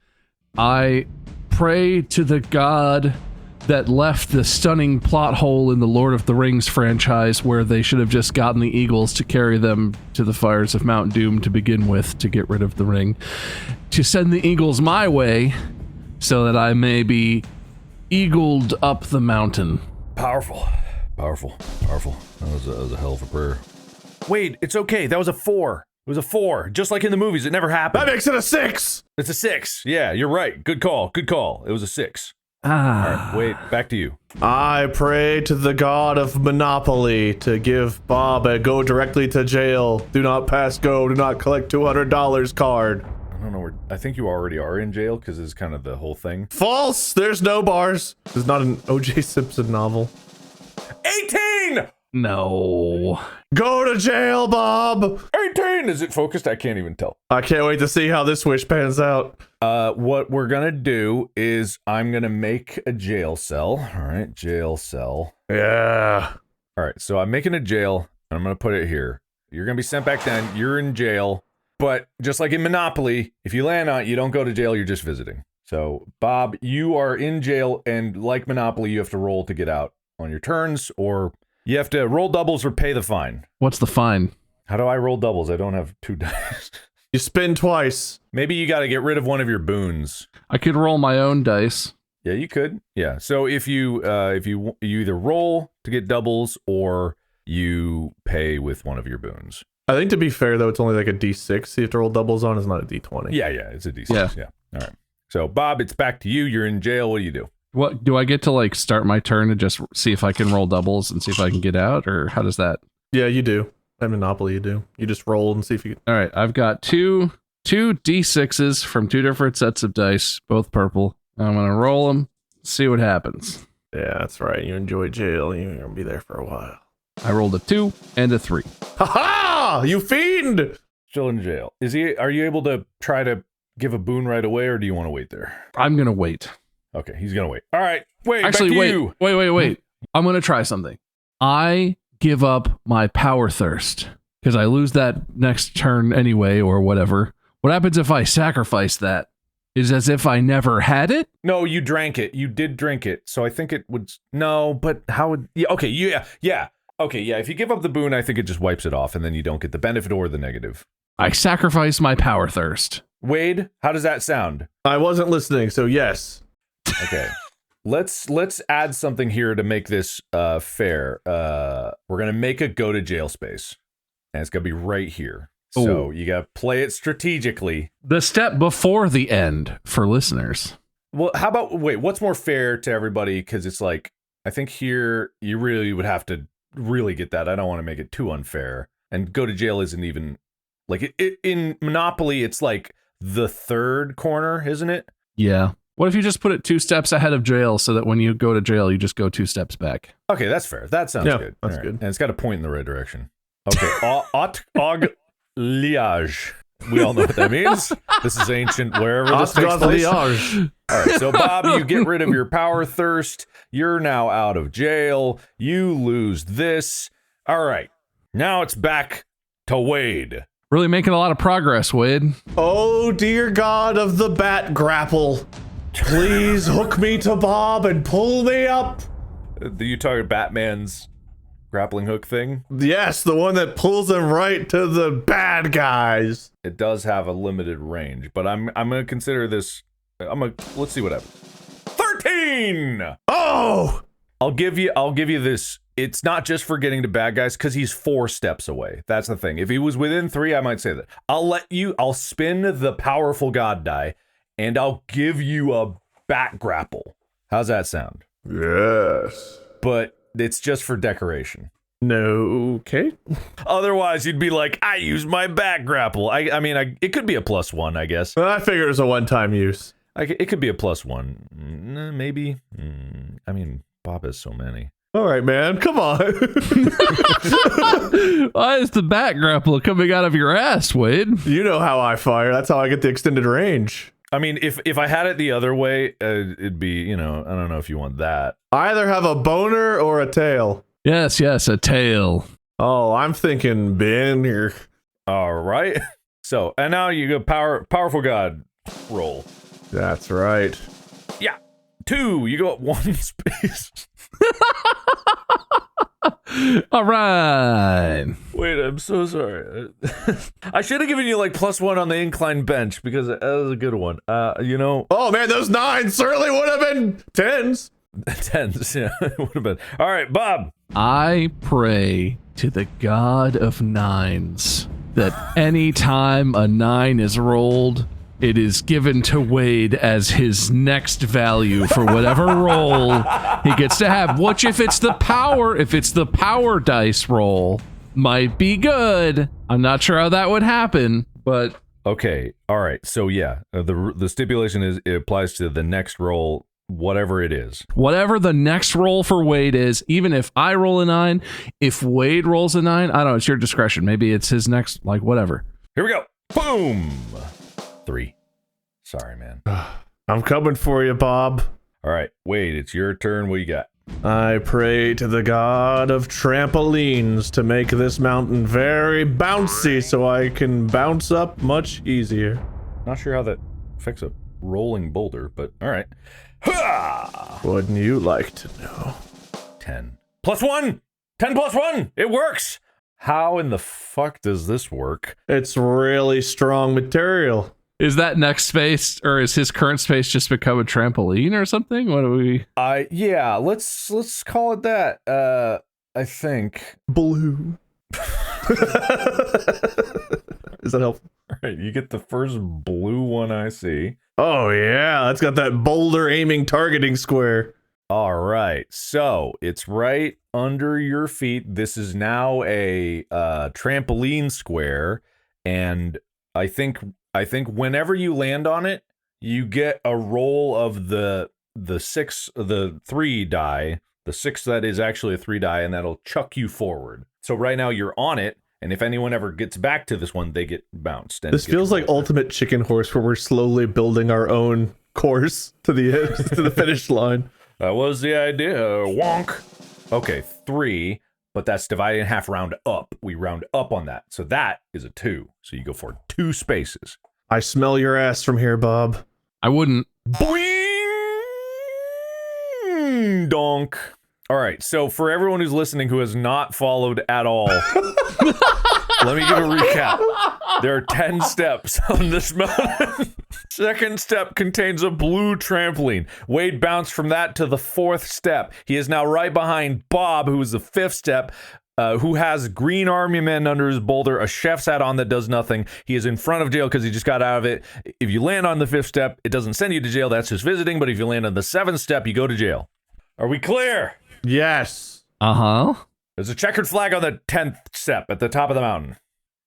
I pray to the god that left the stunning plot hole in the Lord of the Rings franchise where they should have just gotten the eagles to carry them to the fires of Mount Doom to begin with to get rid of the ring, to send the eagles my way so that I may be eagled up the mountain. Powerful. That was a hell of a prayer. Wait, it's okay. That was a 4. It was a 4. Just like in the movies, it never happened. That makes it a 6! It's a 6. Yeah, you're right. Good call. It was a 6. All right, wait, back to you. I pray to the god of Monopoly to give Bob a go directly to jail, do not pass go, do not collect $200 card. I don't know where. I think you already are in jail because it's kind of the whole thing. False! There's no bars. This is not an O.J. Simpson novel. 18! No. Go to jail, Bob! 18! Is it focused? I can't even tell. I can't wait to see how this wish pans out. What we're gonna do is I'm gonna make a jail cell. All right, jail cell. Yeah. All right, so I'm making a jail, and I'm gonna put it here. You're gonna be sent back down. You're in jail. But just like in Monopoly, if you land on it, you don't go to jail, you're just visiting. So, Bob, you are in jail, and like Monopoly, you have to roll to get out on your turns, or you have to roll doubles or pay the fine. What's the fine? How do I roll doubles? I don't have 2 dice. You spin twice. Maybe you got to get rid of one of your boons. I could roll my own dice. Yeah, you could. Yeah. So if you either roll to get doubles or you pay with one of your boons. I think to be fair, though, it's only like a D6 you have to roll doubles on. It's not a D20. Yeah, it's a D6. Yeah. All right. So, Bob, it's back to you. You're in jail. What do you do? What do I get to like start my turn and just see if I can roll doubles and see if I can get out, or how does that? Yeah, you do. At Monopoly, you do. You just roll and see if you can. All right, I've got two D6s from 2 different sets of dice, both purple. I'm gonna roll them, see what happens. Yeah, that's right. You enjoy jail. You're gonna be there for a while. I rolled a 2 and a 3. Ha ha! You fiend! Still in jail. Are you able to try to give a boon right away, or do you want to wait there? I'm gonna wait. Okay, he's gonna wait. All right, wait. Actually, back to wait. you. I'm gonna try something. I give up my power thirst because I lose that next turn anyway, or whatever. What happens if I sacrifice that? Is as if I never had it? No, you drank it. You did drink it. So I think it would. No, but how would? Yeah. Okay. Yeah. Okay. Yeah. If you give up the boon, I think it just wipes it off, and then you don't get the benefit or the negative. I sacrifice my power thirst. Wade, how does that sound? I wasn't listening, so yes. Okay. Let's add something here to make this fair. We're gonna make a go to jail space, and it's gonna be right here. So you gotta play it strategically. The step before the end for listeners. Well, how about what's more fair to everybody? Because it's like, I think here you really would have to really get that. I don't want to make it too unfair. And go to jail isn't even like it in Monopoly. It's like the third corner, isn't it? Yeah. What if you just put it 2 steps ahead of jail so that when you go to jail, you just go 2 steps back? Okay, that's fair. That sounds good. That's All right. good. And it's got to point in the right direction. Okay. Liage. We all know what that means. This is ancient wherever this takes place. All right, so Bob, you get rid of your power thirst. You're now out of jail. You lose this. All right, now it's back to Wade. Really making a lot of progress, Wade. Oh, dear God of the bat grapple. Please hook me to Bob and pull me up. You talking Batman's grappling hook thing. Yes, the one that pulls him right to the bad guys. It does have a limited range, but I'm gonna consider this. Let's see what happens. 13. Oh, I'll give you this. It's not just for getting to bad guys because he's 4 steps away. That's the thing. If he was within 3, I might say that. I'll spin the powerful god die, and I'll give you a back grapple. How's that sound? yes. But it's just for decoration. No, okay. Otherwise, you'd be like, I use my back grapple. I mean, it could be a +1, I guess. Well, I figure it was a one-time use. It could be a +1. Maybe. I mean, Bob has so many. All right, man, come on. Why is the back grapple coming out of your ass, Wade? You know how I fire. That's how I get the extended range. I mean, if I had it the other way, it'd be, I don't know if you want that. I either have a boner or a tail. Yes, a tail. Oh, I'm thinking Ben here. All right. So, and now you go powerful god roll. That's right. Yeah. 2, you go up 1 space. All right. Wait, I'm so sorry. I should have given you like +1 on the incline bench because that was a good one. Oh man, those 9s certainly would have been 10s. 10s, yeah, it would have been. All right, Bob. I pray to the god of 9s that any time a 9 is rolled, it is given to Wade as his next value for whatever roll he gets to have. Which, if it's the power dice roll, might be good. I'm not sure how that would happen, but Okay, all right. So yeah, the stipulation is it applies to the next roll, whatever it is. whatever the next roll for Wade is, even if I roll a 9, if Wade rolls a 9, I don't know, it's your discretion. Maybe it's his next, like whatever. Here we go. Boom. 3. Sorry, man. I'm coming for you, Bob. All right, Wade, it's your turn. What you got? I pray to the god of trampolines to make this mountain very bouncy so I can bounce up much easier. Not sure how that affects a rolling boulder, but all right. Ha! Wouldn't you like to know? 10. +1! 10 +1! It works! How in the fuck does this work? It's really strong material. Is that next space, or is his current space just become a trampoline or something? What do we? Yeah, let's call it that. I think. Blue. Is that helpful? All right, you get the first blue one I see. Oh yeah, that's got that boulder aiming targeting square. All right, so it's right under your feet. This is now a trampoline square, and I think whenever you land on it, you get a roll of the 3 die, the 6 that is actually a 3 die, and that'll chuck you forward. So right now you're on it, and if anyone ever gets back to this one, they get bounced. And This feels like ultimate chicken horse, where we're slowly building our own course to the finish line. That was the idea. Wonk. Okay, 3, but that's divided in half, round up. We round up on that. So that is a 2. So you go for 2 spaces. I smell your ass from here, Bob. I wouldn't. Boing! Donk. All right, so for everyone who's listening who has not followed at all, let me give a recap. There are 10 steps on this mountain. Second step contains a blue trampoline. Wade bounced from that to the 4th step. He is now right behind Bob, who is the 5th step, who has green army men under his boulder, a chef's hat on that does nothing. He is in front of jail because he just got out of it. If you land on the 5th step, it doesn't send you to jail. That's just visiting. But if you land on the 7th step, you go to jail. Are we clear? Yes. Uh-huh. There's a checkered flag on the 10th step at the top of the mountain.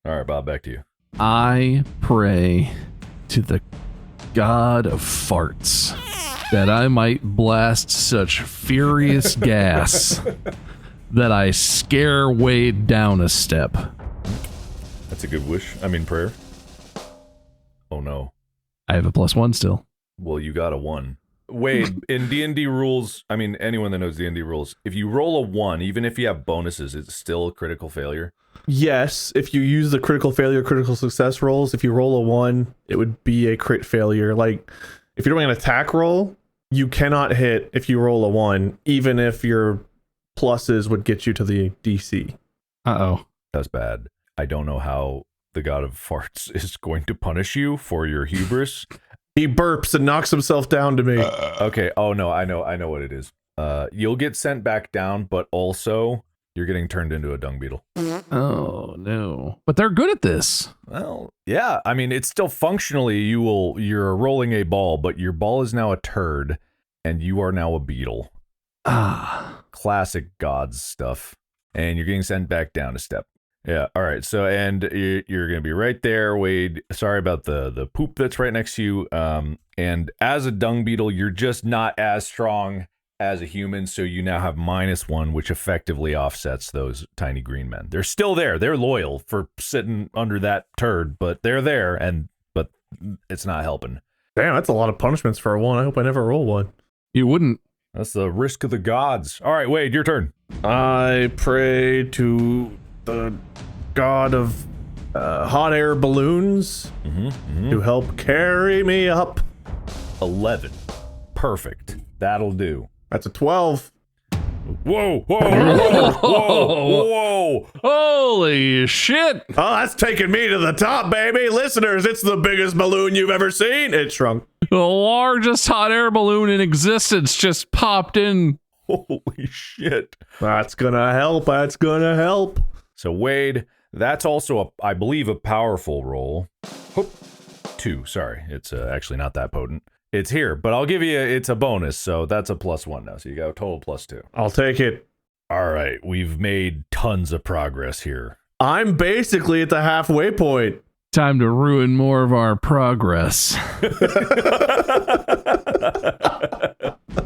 All right, Bob, back to you. I pray to the god of farts that I might blast such furious gas that I scare Wade down a step. That's a good wish. Prayer. Oh, no. I have a +1 still. Well, you got a 1. Wade, in D&D rules, anyone that knows D&D rules, if you roll a 1, even if you have bonuses, it's still a critical failure. Yes, if you use the critical failure, critical success rolls, if you roll a 1, it would be a crit failure. Like, if you're doing an attack roll, you cannot hit if you roll a 1, even if your pluses would get you to the DC. Uh-oh. That's bad. I don't know how the god of farts is going to punish you for your hubris. He burps and knocks himself down to me. Okay. Oh no, I know what it is. You'll get sent back down, but also you're getting turned into a dung beetle. Oh no. But they're good at this. Well, yeah. I mean, it's still functionally you're rolling a ball, but your ball is now a turd, and you are now a beetle. Ah. Classic gods stuff. And you're getting sent back down a step. Yeah. All right. So, and you're going to be right there, Wade. Sorry about the poop that's right next to you. And as a dung beetle, you're just not as strong as a human. So you now have -1, which effectively offsets those tiny green men. They're still there. They're loyal for sitting under that turd, but they're there. But it's not helping. Damn, that's a lot of punishments for a 1. I hope I never roll 1. You wouldn't. That's the risk of the gods. All right, Wade, your turn. I pray to the god of hot air balloons to help carry me up. 11. Perfect. That'll do. That's a 12. Whoa, whoa, whoa, whoa, whoa. Holy shit. Oh, that's taking me to the top, baby. Listeners, it's the biggest balloon you've ever seen. It shrunk. The largest hot air balloon in existence just popped in. Holy shit. That's gonna help. That's gonna help. So, Wade, that's also, I believe, a powerful roll. 2, sorry. It's actually not that potent. It's here, but I'll give you, it's a bonus, so that's a +1 now. So you got a total +2. I'll take it. All right, we've made tons of progress here. I'm basically at the halfway point. Time to ruin more of our progress.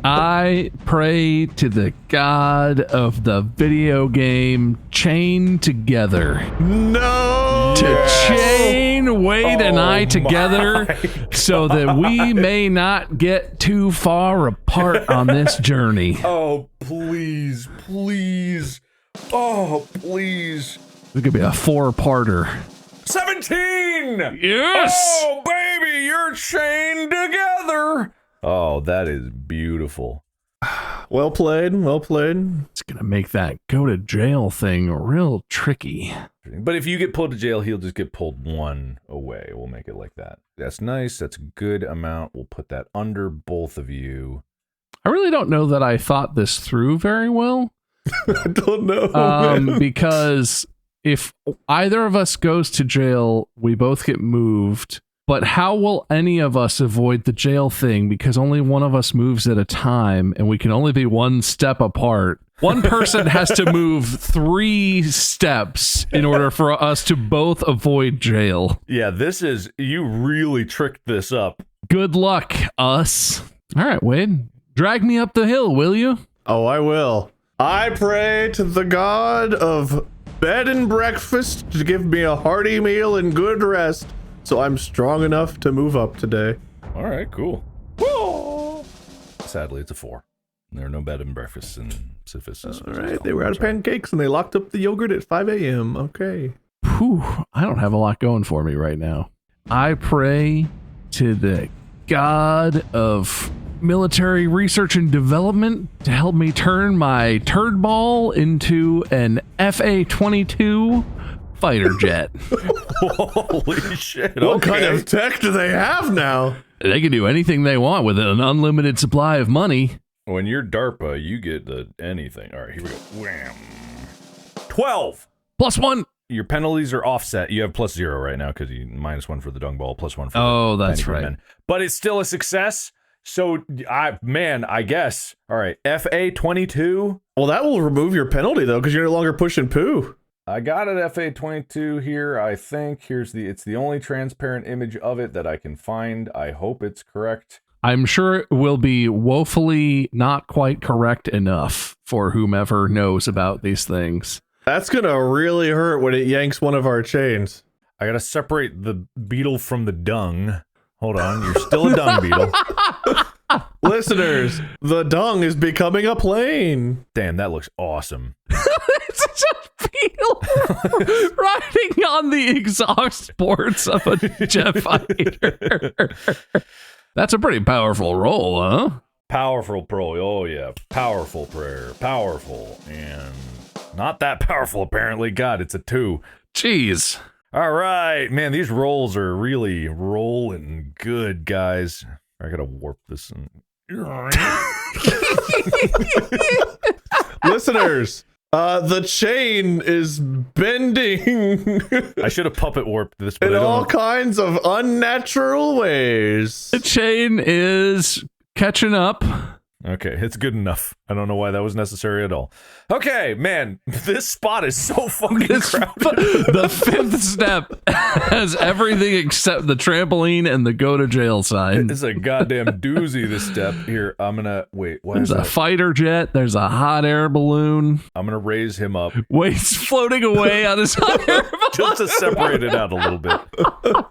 I pray to the god of the video game Chain Together. No! To chain Wade and I together so that we may not get too far apart on this journey. Oh, please, please. Oh, please. It could be a 4-parter. 17! Yes! Oh, baby, you're chained together. Oh, that is beautiful. Well played, well played. It's gonna make that go to jail thing real tricky. But if you get pulled to jail, he'll just get pulled 1 away. We'll make it like that. That's nice. That's a good amount. We'll put that under both of you. I really don't know that I thought this through very well. I don't know. Because if either of us goes to jail, we both get moved. But how will any of us avoid the jail thing? Because only one of us moves at a time, and we can only be 1 step apart. One person has to move 3 steps in order for us to both avoid jail. Yeah, you really tricked this up. Good luck, us. All right, Wade. Drag me up the hill, will you? Oh, I will. I pray to the god of bed and breakfast to give me a hearty meal and good rest, so I'm strong enough to move up today. All right, cool. Whoa. Sadly, it's a 4. There are no bed and breakfasts in Sisyphean. All right, they were out of pancakes and they locked up the yogurt at 5 a.m. Okay. Whew, I don't have a lot going for me right now. I pray to the god of military research and development to help me turn my turd ball into an FA-22 fighter jet. Holy shit. What kind of tech do they have now? They can do anything they want with an unlimited supply of money. When you're DARPA, you get anything. All right, here we go. Wham. 12. +1. Your penalties are offset. You have +0 right now because you -1 for the dung ball, +1 for Oh, the that's tiny right. men. But it's still a success. So, I guess. All right, FA-22. Well, that will remove your penalty, though, because you're no longer pushing poo. I got an FA-22 here, I think. It's the only transparent image of it that I can find. I hope it's correct. I'm sure it will be woefully not quite correct enough for whomever knows about these things. That's going to really hurt when it yanks one of our chains. I gotta separate the beetle from the dung. Hold on, you're still a dung beetle. Listeners, the dung is becoming a plane. Damn, that looks awesome. It's just a beetle riding on the exhaust ports of a jet fighter. That's a pretty powerful roll, huh? Powerful pro. Oh, yeah. Powerful prayer. Powerful. And not that powerful, apparently. God, it's a 2. Jeez. All right. Man, these rolls are really rolling good, guys. I gotta warp this. Listeners, the chain is bending I should have puppet warped this, but in I don't all know. kinds of unnatural ways. The chain is catching up. Okay, it's good enough. I don't know why that was necessary at all. Okay, man, this spot is so fucking crowded. The 5th step has everything except the trampoline and the go to jail sign. It's a goddamn doozy, this step. Here, I'm gonna, wait, why There's is a that? fighter jet. There's a hot air balloon. I'm gonna raise him up Wade's floating away on his hot air balloon. just to separate it out a little bit. All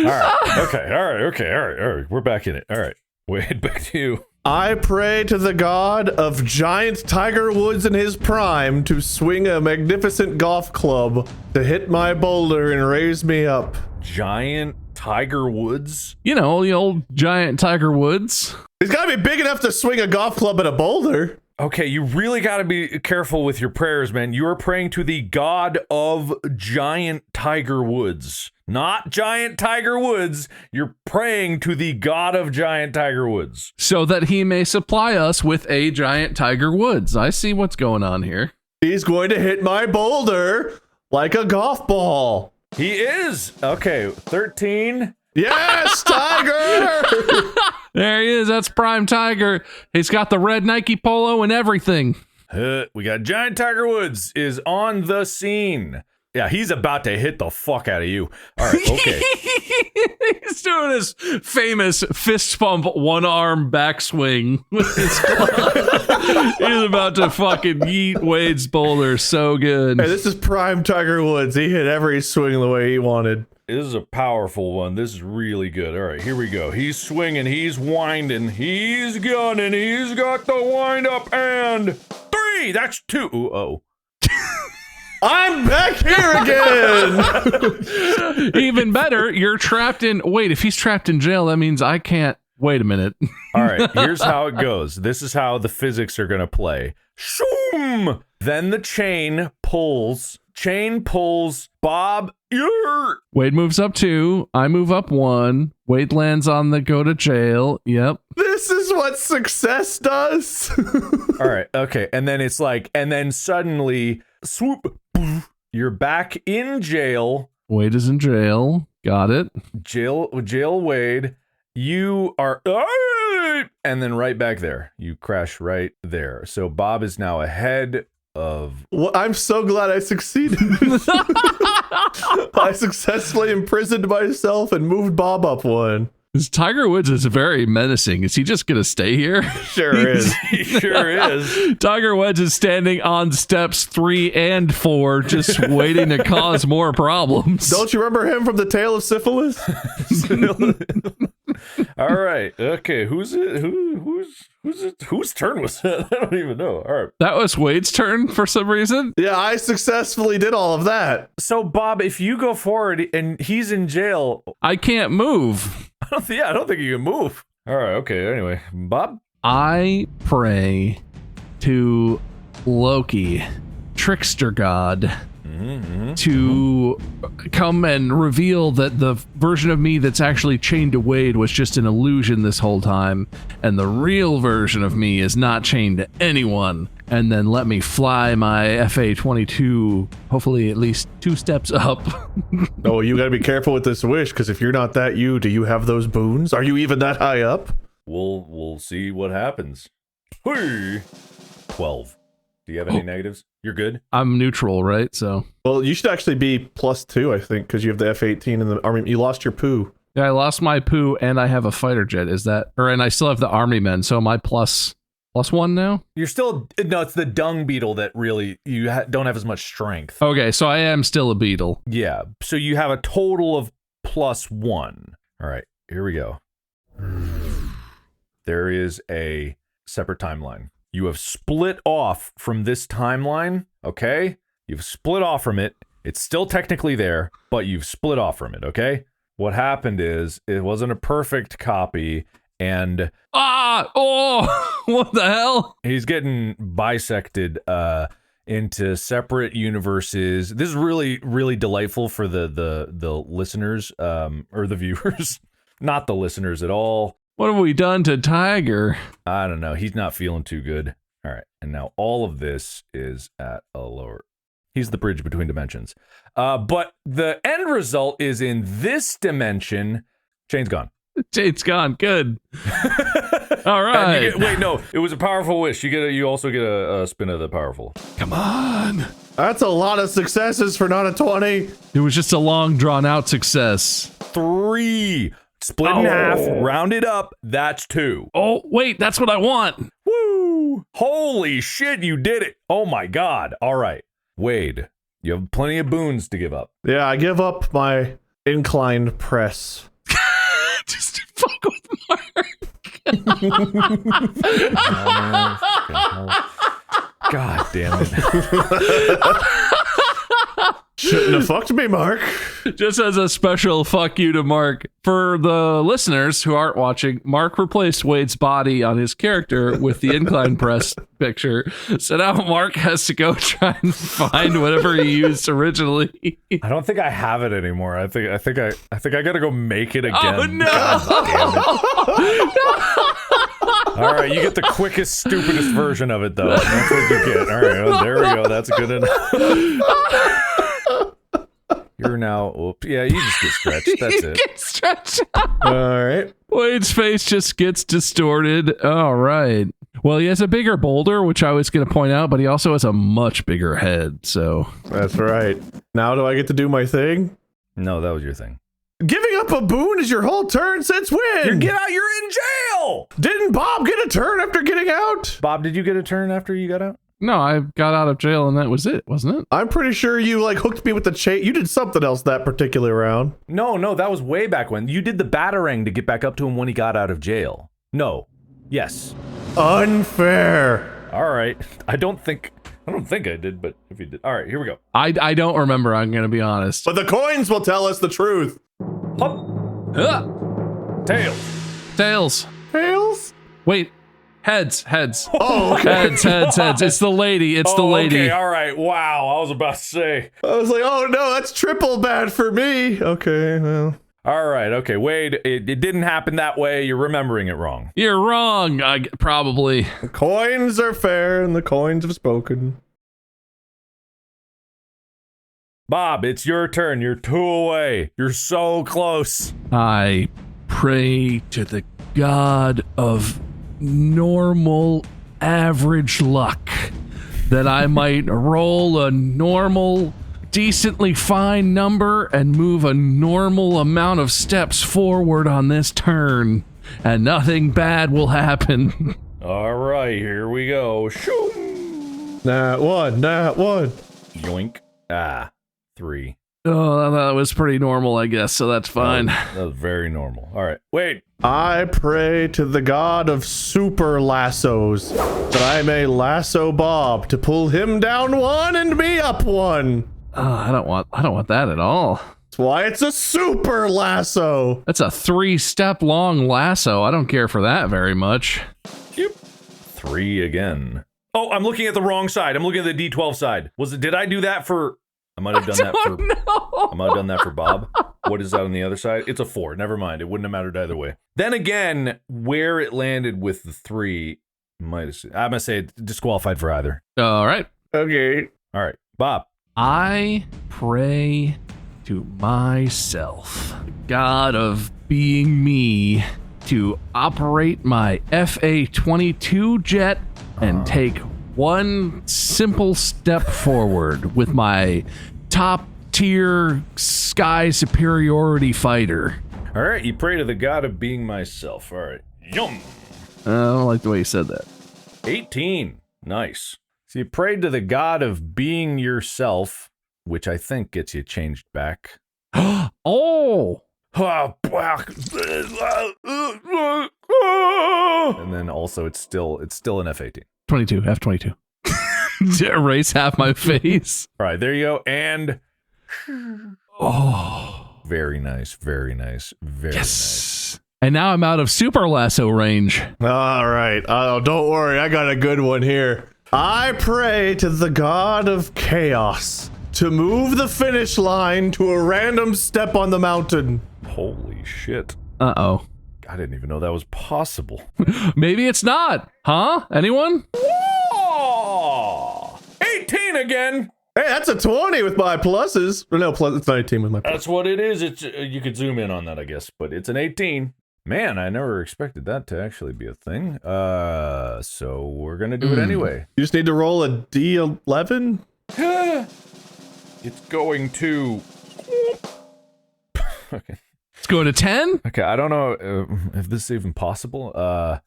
right, we're back in it. All right, Wade, back to you. I pray to the god of giant Tiger Woods in his prime to swing a magnificent golf club to hit my boulder and raise me up. Giant Tiger Woods? You know, the old giant Tiger Woods. He's got to be big enough to swing a golf club at a boulder. Okay, you really got to be careful with your prayers, man. You are praying to the god of giant Tiger Woods. Not giant Tiger Woods. You're praying to the god of giant Tiger Woods. So that he may supply us with a giant Tiger Woods. I see what's going on here. He's going to hit my boulder like a golf ball. He is. Okay, 13. Yes, Tiger! There he is. That's Prime Tiger. He's got the red Nike polo and everything. We got giant Tiger Woods is on the scene. Yeah, he's about to hit the fuck out of you. All right, okay. He's doing his famous fist pump one arm backswing with his club. He's about to fucking yeet Wade's boulder so good. Hey, this is prime Tiger Woods. He hit every swing the way he wanted. This is a powerful one. This is really good. All right, here we go. He's swinging, he's winding, he's gunning, he's got the wind up, and 3. That's 2. Oh. I'm back here again! Even better, you're trapped in. Wait, if he's trapped in jail, that means I can't. Wait a minute. All right, here's how it goes. This is how the physics are going to play. Shoom! Then the chain pulls. Bob. Wade moves up 2. I move up 1. Wade lands on the go to jail. Yep. This is what success does? All right, okay. And then it's like, and then suddenly, swoop, you're back in jail. Wade is in jail. Got it. Jail Wade. You are, and then right back there. You crash right there. So Bob is now ahead of. Well, I'm so glad I succeeded. I successfully imprisoned myself and moved Bob up 1. This Tiger Woods is very menacing. Is he just going to stay here? Sure is. He sure is. Tiger Woods is standing on steps 3 and 4, just waiting to cause more problems. Don't you remember him from the Tale of Syphilis? All right. Okay. Who's it? Whose turn was that? I don't even know. All right. That was Wade's turn for some reason. Yeah, I successfully did all of that. So Bob, if you go forward and he's in jail, I can't move. I don't think you can move. All right. Okay. Anyway, Bob. I pray to Loki, trickster god, to come and reveal that the version of me that's actually chained to Wade was just an illusion this whole time, and the real version of me is not chained to anyone, and then let me fly my FA-22, hopefully at least 2 steps up. Oh, you gotta be careful with this wish, because if you're not that you, do you have those boons? Are you even that high up? We'll see what happens. Hey. 12. Do you have any negatives? You're good. I'm neutral, right? So Well, you should actually be +2, I think, because you have the F-18 and the army. You lost your poo. yeah, I lost my poo and I have a fighter jet. Is that, or and I still have the army men. So am I +1 now? You're still no. It's the dung beetle that really you don't have as much strength. Okay, so I am still a beetle. Yeah. So you have a total of +1. All right. Here we go. There is a separate timeline. You have split off from this timeline, okay? You've split off from it. It's still technically there, but you've split off from it, okay? What happened is it wasn't a perfect copy, and what the hell? he's getting bisected into separate universes. This is really, really delightful for the listeners, or the viewers, not the listeners at all. What have we done to Tiger? I don't know. He's not feeling too good. All right, and now all of this is at a lower. He's the bridge between dimensions. But the end result is in this dimension. Chain's gone. Chain's gone. Good. All right. Wait, no. It was a powerful wish. You also get a spin of the powerful. Come on. That's a lot of successes for not a 20. It was just a long, drawn-out success. 3. Split in half. Round it up. That's 2. Oh, wait. That's what I want. Woo! Holy shit, you did it. Oh my god. All right. Wade, you have plenty of boons to give up. Yeah, I give up my inclined press. Just to fuck with Mark. God damn it. Shouldn't have fucked me, Mark. Just as a special fuck you to Mark. For the listeners who aren't watching, Mark replaced Wade's body on his character with the incline press picture. So now Mark has to go try and find whatever he used originally. I don't think I have it anymore. I think I gotta go make it again. Oh no! God damn it. All right, you get the quickest, stupidest version of it, though. That's what you get. All right, well, there we go. That's good enough. You're now, yeah, you just get stretched. That's it. Get stretched. All right. Wade's face just gets distorted. All right. Well, he has a bigger boulder, which I was going to point out, but he also has a much bigger head, so. That's right. Now do I get to do my thing? No, that was your thing. Giving up a boon is your whole turn since when? You're in jail! Didn't Bob get a turn after getting out? Bob, did you get a turn after you got out? No, I got out of jail and that was it, wasn't it? I'm pretty sure you like hooked me with the chain. You did something else that particular round. No, that was way back when. You did the batarang to get back up to him when he got out of jail. No. Yes. Unfair. All right. I don't think I did, but if you did. All right, here we go. I don't remember, I'm going to be honest. But the coins will tell us the truth. Hup. Tails. Tails. Tails? Wait. Heads. Oh, okay. Heads. It's the lady. It's the lady. Okay, all right. Wow, I was about to say. I was like, oh no, that's triple bad for me. Okay, well. All right, okay. Wade, it didn't happen that way. You're remembering it wrong. You're wrong, probably. The coins are fair and the coins have spoken. Bob, it's your turn. You're 2 away. You're so close. I pray to the god of normal average luck that I might roll a normal decently fine number and move a normal amount of steps forward on this turn and nothing bad will happen. All right, here we go. Shoo! Nat one. Yoink. 3. Oh, that was pretty normal, I guess, so that's fine. That was very normal. All right, wait. I pray to the god of super lassos that I may lasso Bob to pull him down 1 and me up 1. I don't want that at all. That's why it's a super lasso. That's a 3-step long lasso. I don't care for that very much. Yep. 3 again. Oh, I'm looking at the wrong side. I'm looking at the D12 side. Did I do that for? I might have done that for Bob. What is that on the other side? It's a 4. Never mind. It wouldn't have mattered either way. Then again, where it landed with the 3, I'm gonna say disqualified for either. All right. Okay. All right, Bob. I pray to myself, God of being me, to operate my FA-22 jet and take one simple step forward with my top tier sky superiority fighter. All right, you pray to the god of being myself. All right. Yum. I don't like the way you said that. 18. Nice. So you prayed to the god of being yourself, which I think gets you changed back. Oh! And then also it's still an F-18. 22, F-22. To erase half my face. All right, there you go. And oh, very nice, very nice, very nice. And now I'm out of super lasso range. All right. Oh, don't worry. I got a good one here. I pray to the god of chaos to move the finish line to a random step on the mountain. Holy shit. Uh-oh. I didn't even know that was possible. Maybe it's not. Huh? Anyone? Whoa! 18 again! Hey, that's a 20 with my pluses. Or no, it's 19 with my pluses. That's what it is. It's you could zoom in on that, I guess, but it's an 18. Man, I never expected that to actually be a thing. So we're gonna do it anyway. You just need to roll a D11? It's going to... Okay. Let's go to 10. Okay, I don't know if this is even possible. Oh.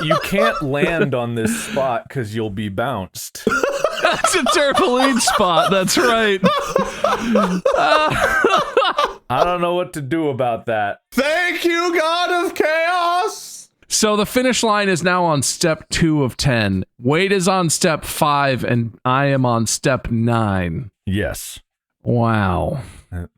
You can't land on this spot because you'll be bounced. That's a trampoline spot. That's right. I don't know what to do about that. Thank you, god of chaos! So the finish line is now on step 2 of 10. Wade is on step 5, and I am on step 9. Yes. Wow.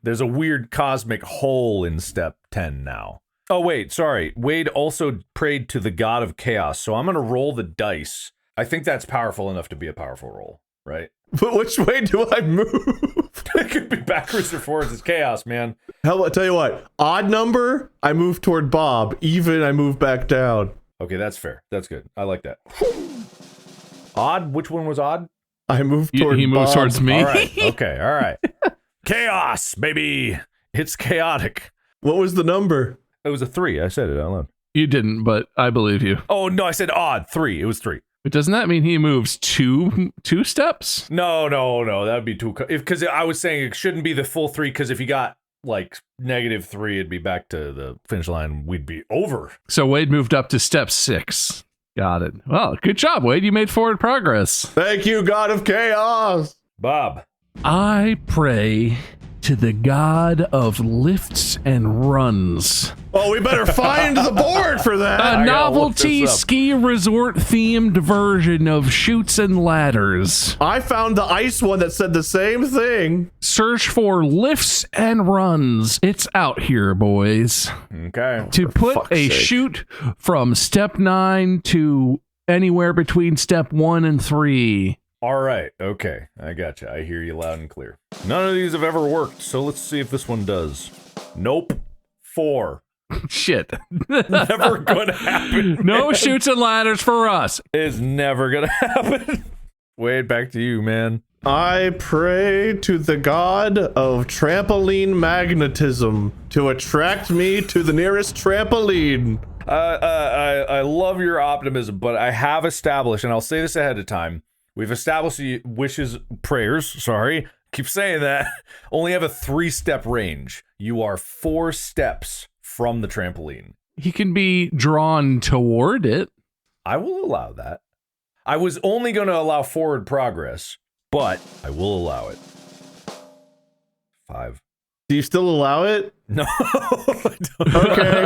There's a weird cosmic hole in step 10 now. Oh, wait, sorry. Wade also prayed to the god of chaos, so I'm going to roll the dice. I think that's powerful enough to be a powerful roll, right? But which way do I move? It could be backwards or forwards. It's chaos, man. Hell, I tell you what. Odd number, I move toward Bob. Even, I move back down. Okay, that's fair. That's good. I like that. Odd? Which one was odd? I move toward He moves Bob. towards me. All right. Okay, all right. Chaos, baby. It's chaotic. What was the number? It was a 3. I said it out loud. You didn't, but I believe you. Oh, no, I said odd. 3. It was 3. But doesn't that mean he moves two steps? No. That would be too... Because I was saying it shouldn't be the full 3, because if you got, like, -3, it'd be back to the finish line. We'd be over. So Wade moved up to step 6. Got it. Well, good job, Wade. You made forward progress. Thank you, god of chaos! Bob. I pray to the god of lifts and runs. Oh, we better find the board for that! A I gotta look novelty this up. ski resort themed version of chutes and ladders. I found the ice one that said the same thing. Search for lifts and runs. It's out here, boys. Okay. To put fuck's a sake. chute from step 9 to anywhere between step 1 and 3. All right. Okay. I gotcha. I hear you loud and clear. None of these have ever worked, so let's see if this one does. Nope. 4. Shit. Never gonna happen. No man. chutes and ladders for us. It's never gonna happen. Wade, back to you, man. I pray to the god of trampoline magnetism to attract me to the nearest trampoline. I love your optimism, but I have established, and I'll say this ahead of time, we've established the prayers, sorry, keep saying that, only have a 3-step range. You are 4 steps from the trampoline. He can be drawn toward it. I will allow that. I was only going to allow forward progress, but I will allow it. 5. Do you still allow it? No, I don't. Okay.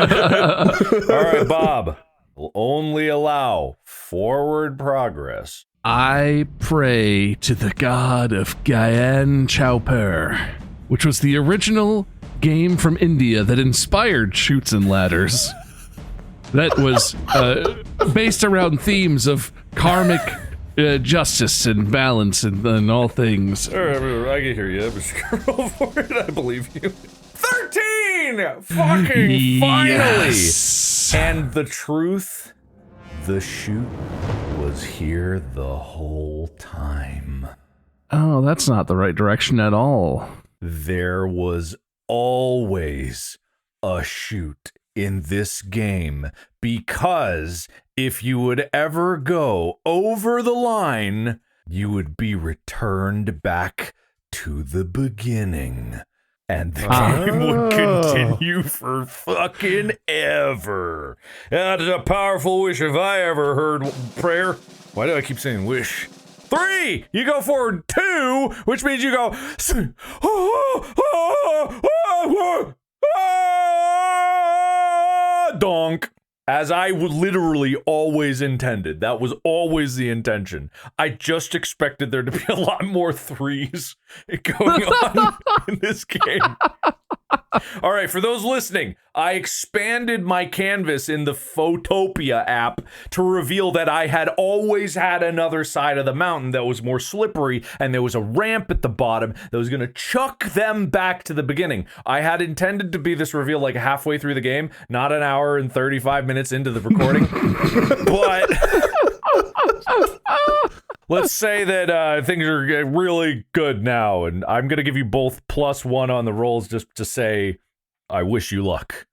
All right, Bob. Will only allow forward progress. I pray to the god of Gyan Chowper, which was the original game from India that inspired chutes and ladders. That was based around themes of karmic justice and balance and all things. I can hear you. Roll for it. I believe you. 13! Fucking finally! Yes. And the truth, the chute was here the whole time. Oh, that's not the right direction at all. There was always a chute in this game, because if you would ever go over the line, you would be returned back to the beginning. And the game would continue for fucking ever. That's a powerful wish if I ever heard prayer. Why do I keep saying wish? 3! You go forward 2, which means you go... donk. As I would literally always intended. That was always the intention. I just expected there to be a lot more 3s going on in this game. All right, for those listening, I expanded my canvas in the Photopia app to reveal that I had always had another side of the mountain that was more slippery, and there was a ramp at the bottom that was going to chuck them back to the beginning. I had intended to be this reveal like halfway through the game, not an hour and 35 minutes into the recording, but... Let's say that things are really good now, and I'm going to give you both +1 on the rolls just to say I wish you luck.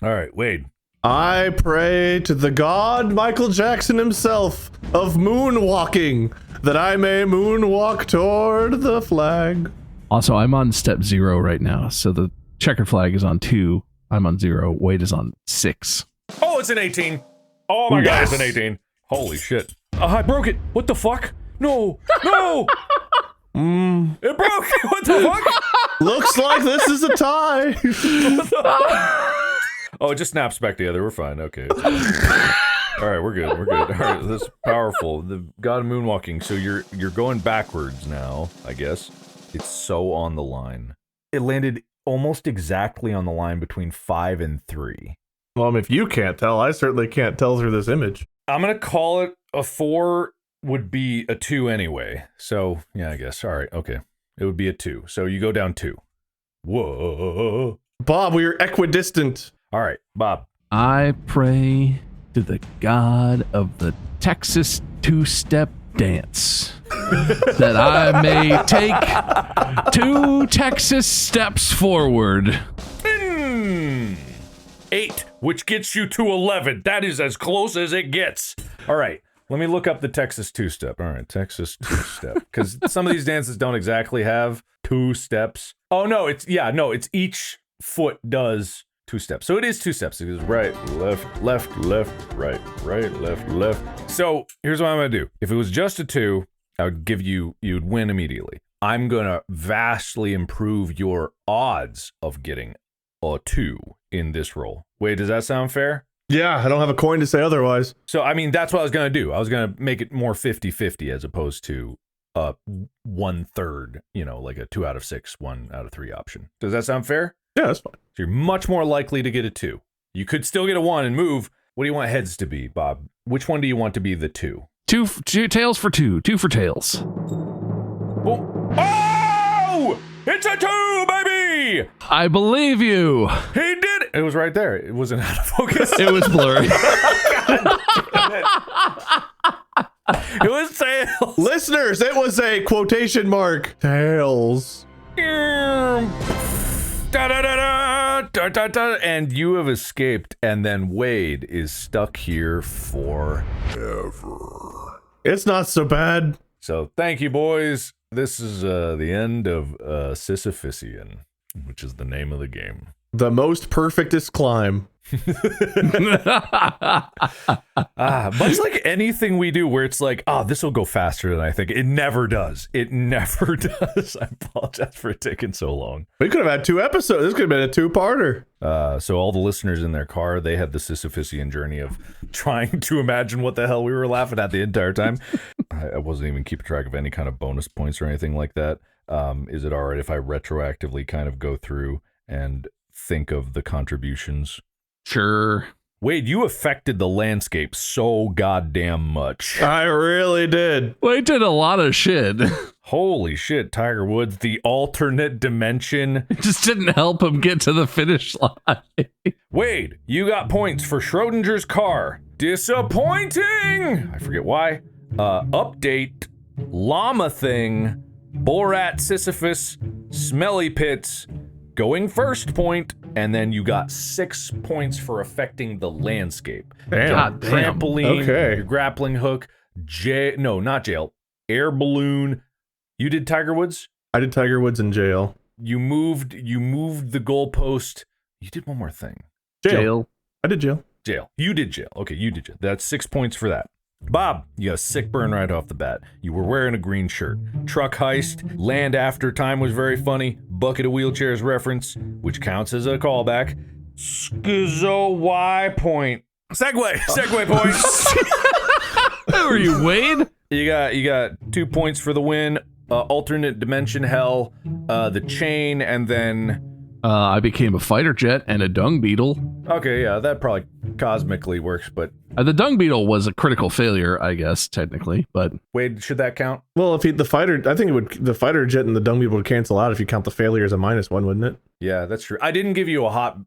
All right, Wade. I pray to the god Michael Jackson himself of moonwalking that I may moonwalk toward the flag. Also, I'm on step 0 right now, so the checkered flag is on 2. I'm on 0. Wade is on 6. Oh, it's an 18. Oh my God, it's an 18. Holy shit. I broke it. What the fuck? No. It broke. What the fuck? Looks like this is a tie. Oh, it just snaps back together. We're fine. Okay. All right, we're good. All right, this is powerful. The god of moonwalking. So you're going backwards now, I guess. It's so on the line. It landed almost exactly on the line between 5 and 3. Well, I mean, if you can't tell, I certainly can't tell through this image. I'm going to call it a 4 would be a 2 anyway. So, yeah, I guess. All right, okay. It would be a 2. So you go down 2. Whoa. Bob, we are equidistant. All right, Bob. I pray to the god of the Texas two-step dance that I may take 2 Texas steps forward. 8, which gets you to 11. That is as close as it gets. All right, let me look up the Texas two-step. All right, Texas two-step. Because some of these dances don't exactly have 2 steps. Oh, no, it's each foot does 2 steps. So it is 2 steps. It is right, left, right, left. So here's what I'm going to do. If it was just a 2, I would give you'd win immediately. I'm going to vastly improve your odds of getting a 2 in this roll. Wait, does that sound fair? Yeah, I don't have a coin to say otherwise. So, I mean, that's what I was going to do. I was going to make it more 50-50 as opposed to 1/3, like a 2 out of 6, 1 out of 3 option. Does that sound fair? Yeah, that's fine. So you're much more likely to get a 2. You could still get a 1 and move. What do you want heads to be, Bob? Which one do you want to be the 2? 2 tails for 2. 2 for tails. Oh! It's a 2, baby! I believe you. He did it! It was right there. It wasn't out of focus. It was blurry. God damn it. It was tails. Listeners, it was a quotation mark. Tails. And you have escaped, and then Wade is stuck here forever. It's not so bad. So thank you, boys. This is the end of Sisyphean, which is the name of the game. The most perfectest climb. Much like anything we do where it's like, this will go faster than I think. It never does. I apologize for it taking so long. We could have had 2 episodes. This could have been a 2-parter. So all the listeners in their car, they had the Sisyphean journey of trying to imagine what the hell we were laughing at the entire time. I wasn't even keeping track of any kind of bonus points or anything like that. Is it all right if I retroactively kind of go through and think of the contributions? Sure. Wade, you affected the landscape so goddamn much. I really did. Wade did a lot of shit. Holy shit, Tiger Woods, the alternate dimension. It just didn't help him get to the finish line. Wade, you got points for Schrodinger's car. Disappointing! I forget why. Update, llama thing, Borat Sisyphus, smelly pits, going first point, and then you got 6 points for affecting the landscape. Damn. Trampoline, Okay. your grappling hook, not jail, air balloon. You did Tiger Woods? I did Tiger Woods in jail. You moved the goalpost. You did one more thing. Jail. I did jail. Jail. You did jail. Okay, you did jail. That's 6 points for that. Bob, you got a sick burn right off the bat. You were wearing a green shirt. Truck heist, land after time was very funny. Bucket of wheelchairs reference, which counts as a callback. Schizo Y point. Segway point. Who are you, Wade? You got 2 points for the win. Alternate dimension hell, the chain, and then I became a fighter jet and a dung beetle. Okay, yeah, that probably cosmically works, but The dung beetle was a critical failure, I guess, technically, but Wade, should that count? Well, if the fighter, I think the fighter jet and the dung beetle would cancel out if you count the failure as a -1, wouldn't it? Yeah, that's true. I didn't give you a hot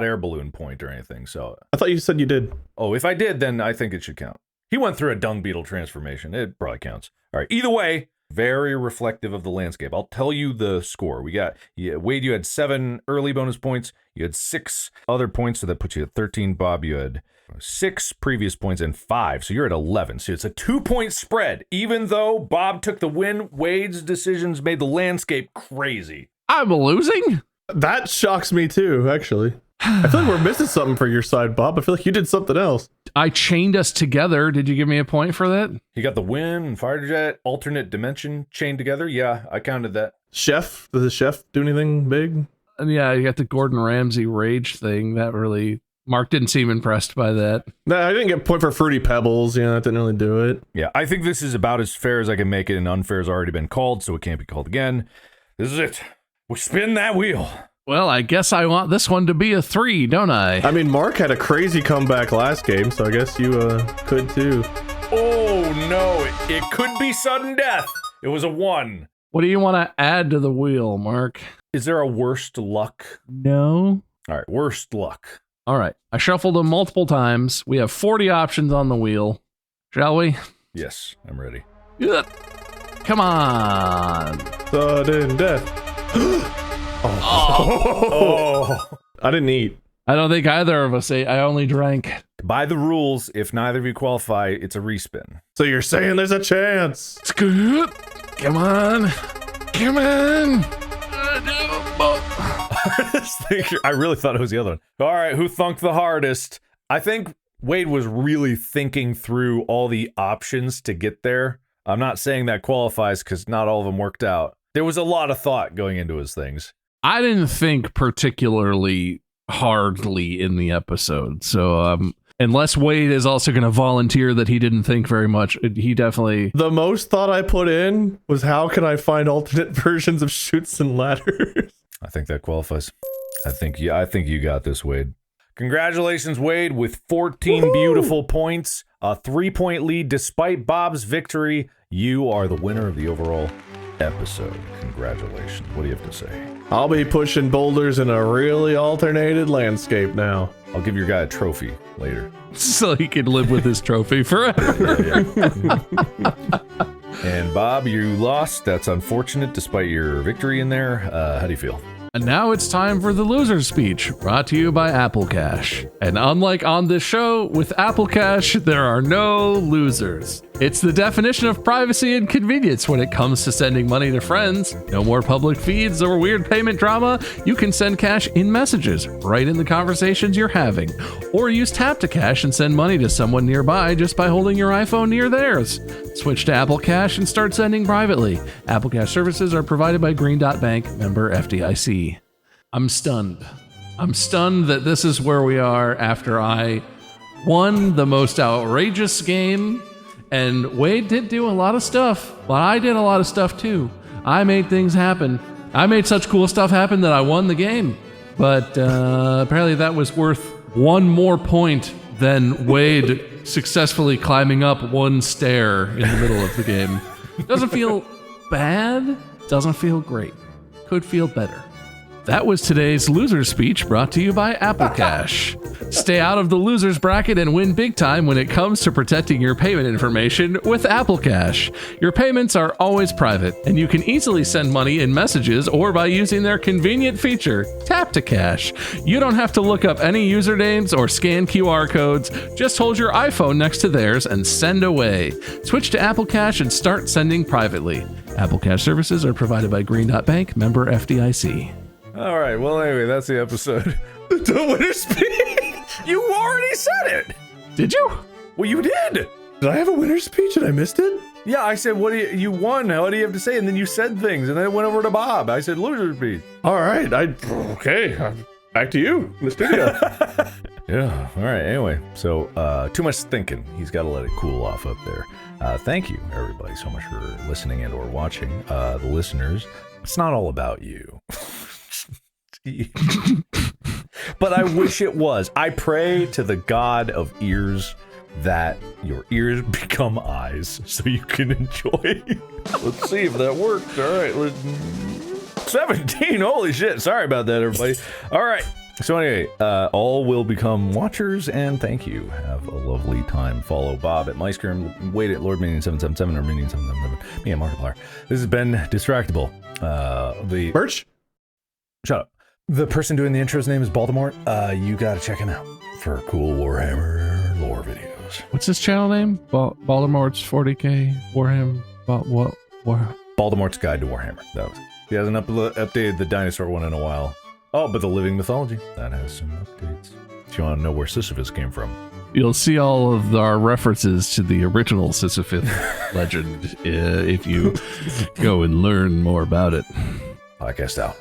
air balloon point or anything, so. I thought you said you did. Oh, if I did, then I think it should count. He went through a dung beetle transformation. It probably counts. All right. Either way, very reflective of the landscape. I'll tell you the score. We got, Wade, you had 7 early bonus points. You had 6 other points, so that puts you at 13. Bob, you had 6 previous points and 5, so you're at 11. So it's a 2-point spread. Even though Bob took the win, Wade's decisions made the landscape crazy. I'm losing? That shocks me too, actually. I feel like we're missing something for your side, Bob. I feel like you did something else. I chained us together. Did you give me a point for that? You got the win and fighter jet, alternate dimension chained together. Yeah, I counted that. Chef, does the chef do anything big? And yeah, you got the Gordon Ramsay rage thing. That really, Mark didn't seem impressed by that. No, I didn't get a point for Fruity Pebbles. Yeah, that didn't really do it. Yeah, I think this is about as fair as I can make it, and unfair has already been called, so it can't be called again. This is it. We spin that wheel. Well, I guess I want this one to be a 3, don't I? I mean, Mark had a crazy comeback last game, so I guess you could too. Oh no, it could be sudden death. It was a 1. What do you want to add to the wheel, Mark? Is there a worst luck? No. All right, worst luck. All right. I shuffled them multiple times. We have 40 options on the wheel. Shall we? Yes, I'm ready. Ugh. Come on. Sudden death. Oh. I didn't eat. I don't think either of us ate. I only drank. By the rules, if neither of you qualify, it's a respin. So you're saying there's a chance? Scoop. Come on. Come on. I really thought it was the other one. All right, who thunked the hardest? I think Wade was really thinking through all the options to get there. I'm not saying that qualifies because not all of them worked out. There was a lot of thought going into his things. I didn't think particularly hardly in the episode. So unless Wade is also going to volunteer that he didn't think very much, he definitely... The most thought I put in was how can I find alternate versions of chutes and ladders? I think that qualifies. I think you got this, Wade. Congratulations, Wade, with 14 beautiful points, a 3-point lead despite Bob's victory. You are the winner of the overall episode. Congratulations. What do you have to say? I'll be pushing boulders in a really alternated landscape now. I'll give your guy a trophy later. So he can live with his trophy forever. And Bob, you lost. That's unfortunate despite your victory in there. How do you feel? And now it's time for the loser speech, brought to you by Apple Cash. And unlike on this show, with Apple Cash, there are no losers. It's the definition of privacy and convenience when it comes to sending money to friends. No more public feeds or weird payment drama. You can send cash in messages, right in the conversations you're having. Or use Tap to Cash and send money to someone nearby just by holding your iPhone near theirs. Switch to Apple Cash and start sending privately. Apple Cash services are provided by Green Dot Bank, member FDIC. I'm stunned. I'm stunned that this is where we are after I won the most outrageous game, and Wade did do a lot of stuff, but I did a lot of stuff too. I made things happen. I made such cool stuff happen that I won the game, but apparently that was worth 1 more point than Wade successfully climbing up 1 stair in the middle of the game. Doesn't feel bad, doesn't feel great. Could feel better. That was today's loser speech, brought to you by Apple Cash. Stay out of the losers bracket and win big time when it comes to protecting your payment information with Apple Cash. Your payments are always private, and you can easily send money in messages or by using their convenient feature, Tap to Cash. You don't have to look up any usernames or scan QR codes. Just hold your iPhone next to theirs and send away. Switch to Apple Cash and start sending privately. Apple Cash services are provided by Green Dot Bank, member FDIC. All right, well, anyway, that's the episode. The winner speech? You already said it! Did you? Well, you did! Did I have a winner speech and I missed it? Yeah, I said, you won, what do you have to say? And then you said things, and then it went over to Bob. I said, loser speech. All right, okay. Back to you in the studio. Yeah, all right, anyway. So, too much thinking. He's got to let it cool off up there. Thank you, everybody, so much for listening and or watching. The listeners, it's not all about you. But I wish it was. I pray to the god of ears that your ears become eyes so you can enjoy. Let's see if that worked. All right. 17. Holy shit. Sorry about that, everybody. All right. So anyway, all will become watchers, and thank you. Have a lovely time. Follow Bob at Meisker, wait at Lord Minion 777 or Minion 777. Me and Markiplier. This has been Distractible. The Merch? Shut up. The person doing the intro's name is Baltimore. You gotta check him out for cool Warhammer lore videos. What's his channel name? Baltimore's 40K Warhammer. What? Baltimore's Guide to Warhammer. That was. He hasn't updated the dinosaur one in a while. Oh, but the Living Mythology, that has some updates. If you want to know where Sisyphus came from. You'll see all of our references to the original Sisyphean legend if you go and learn more about it. Podcast out.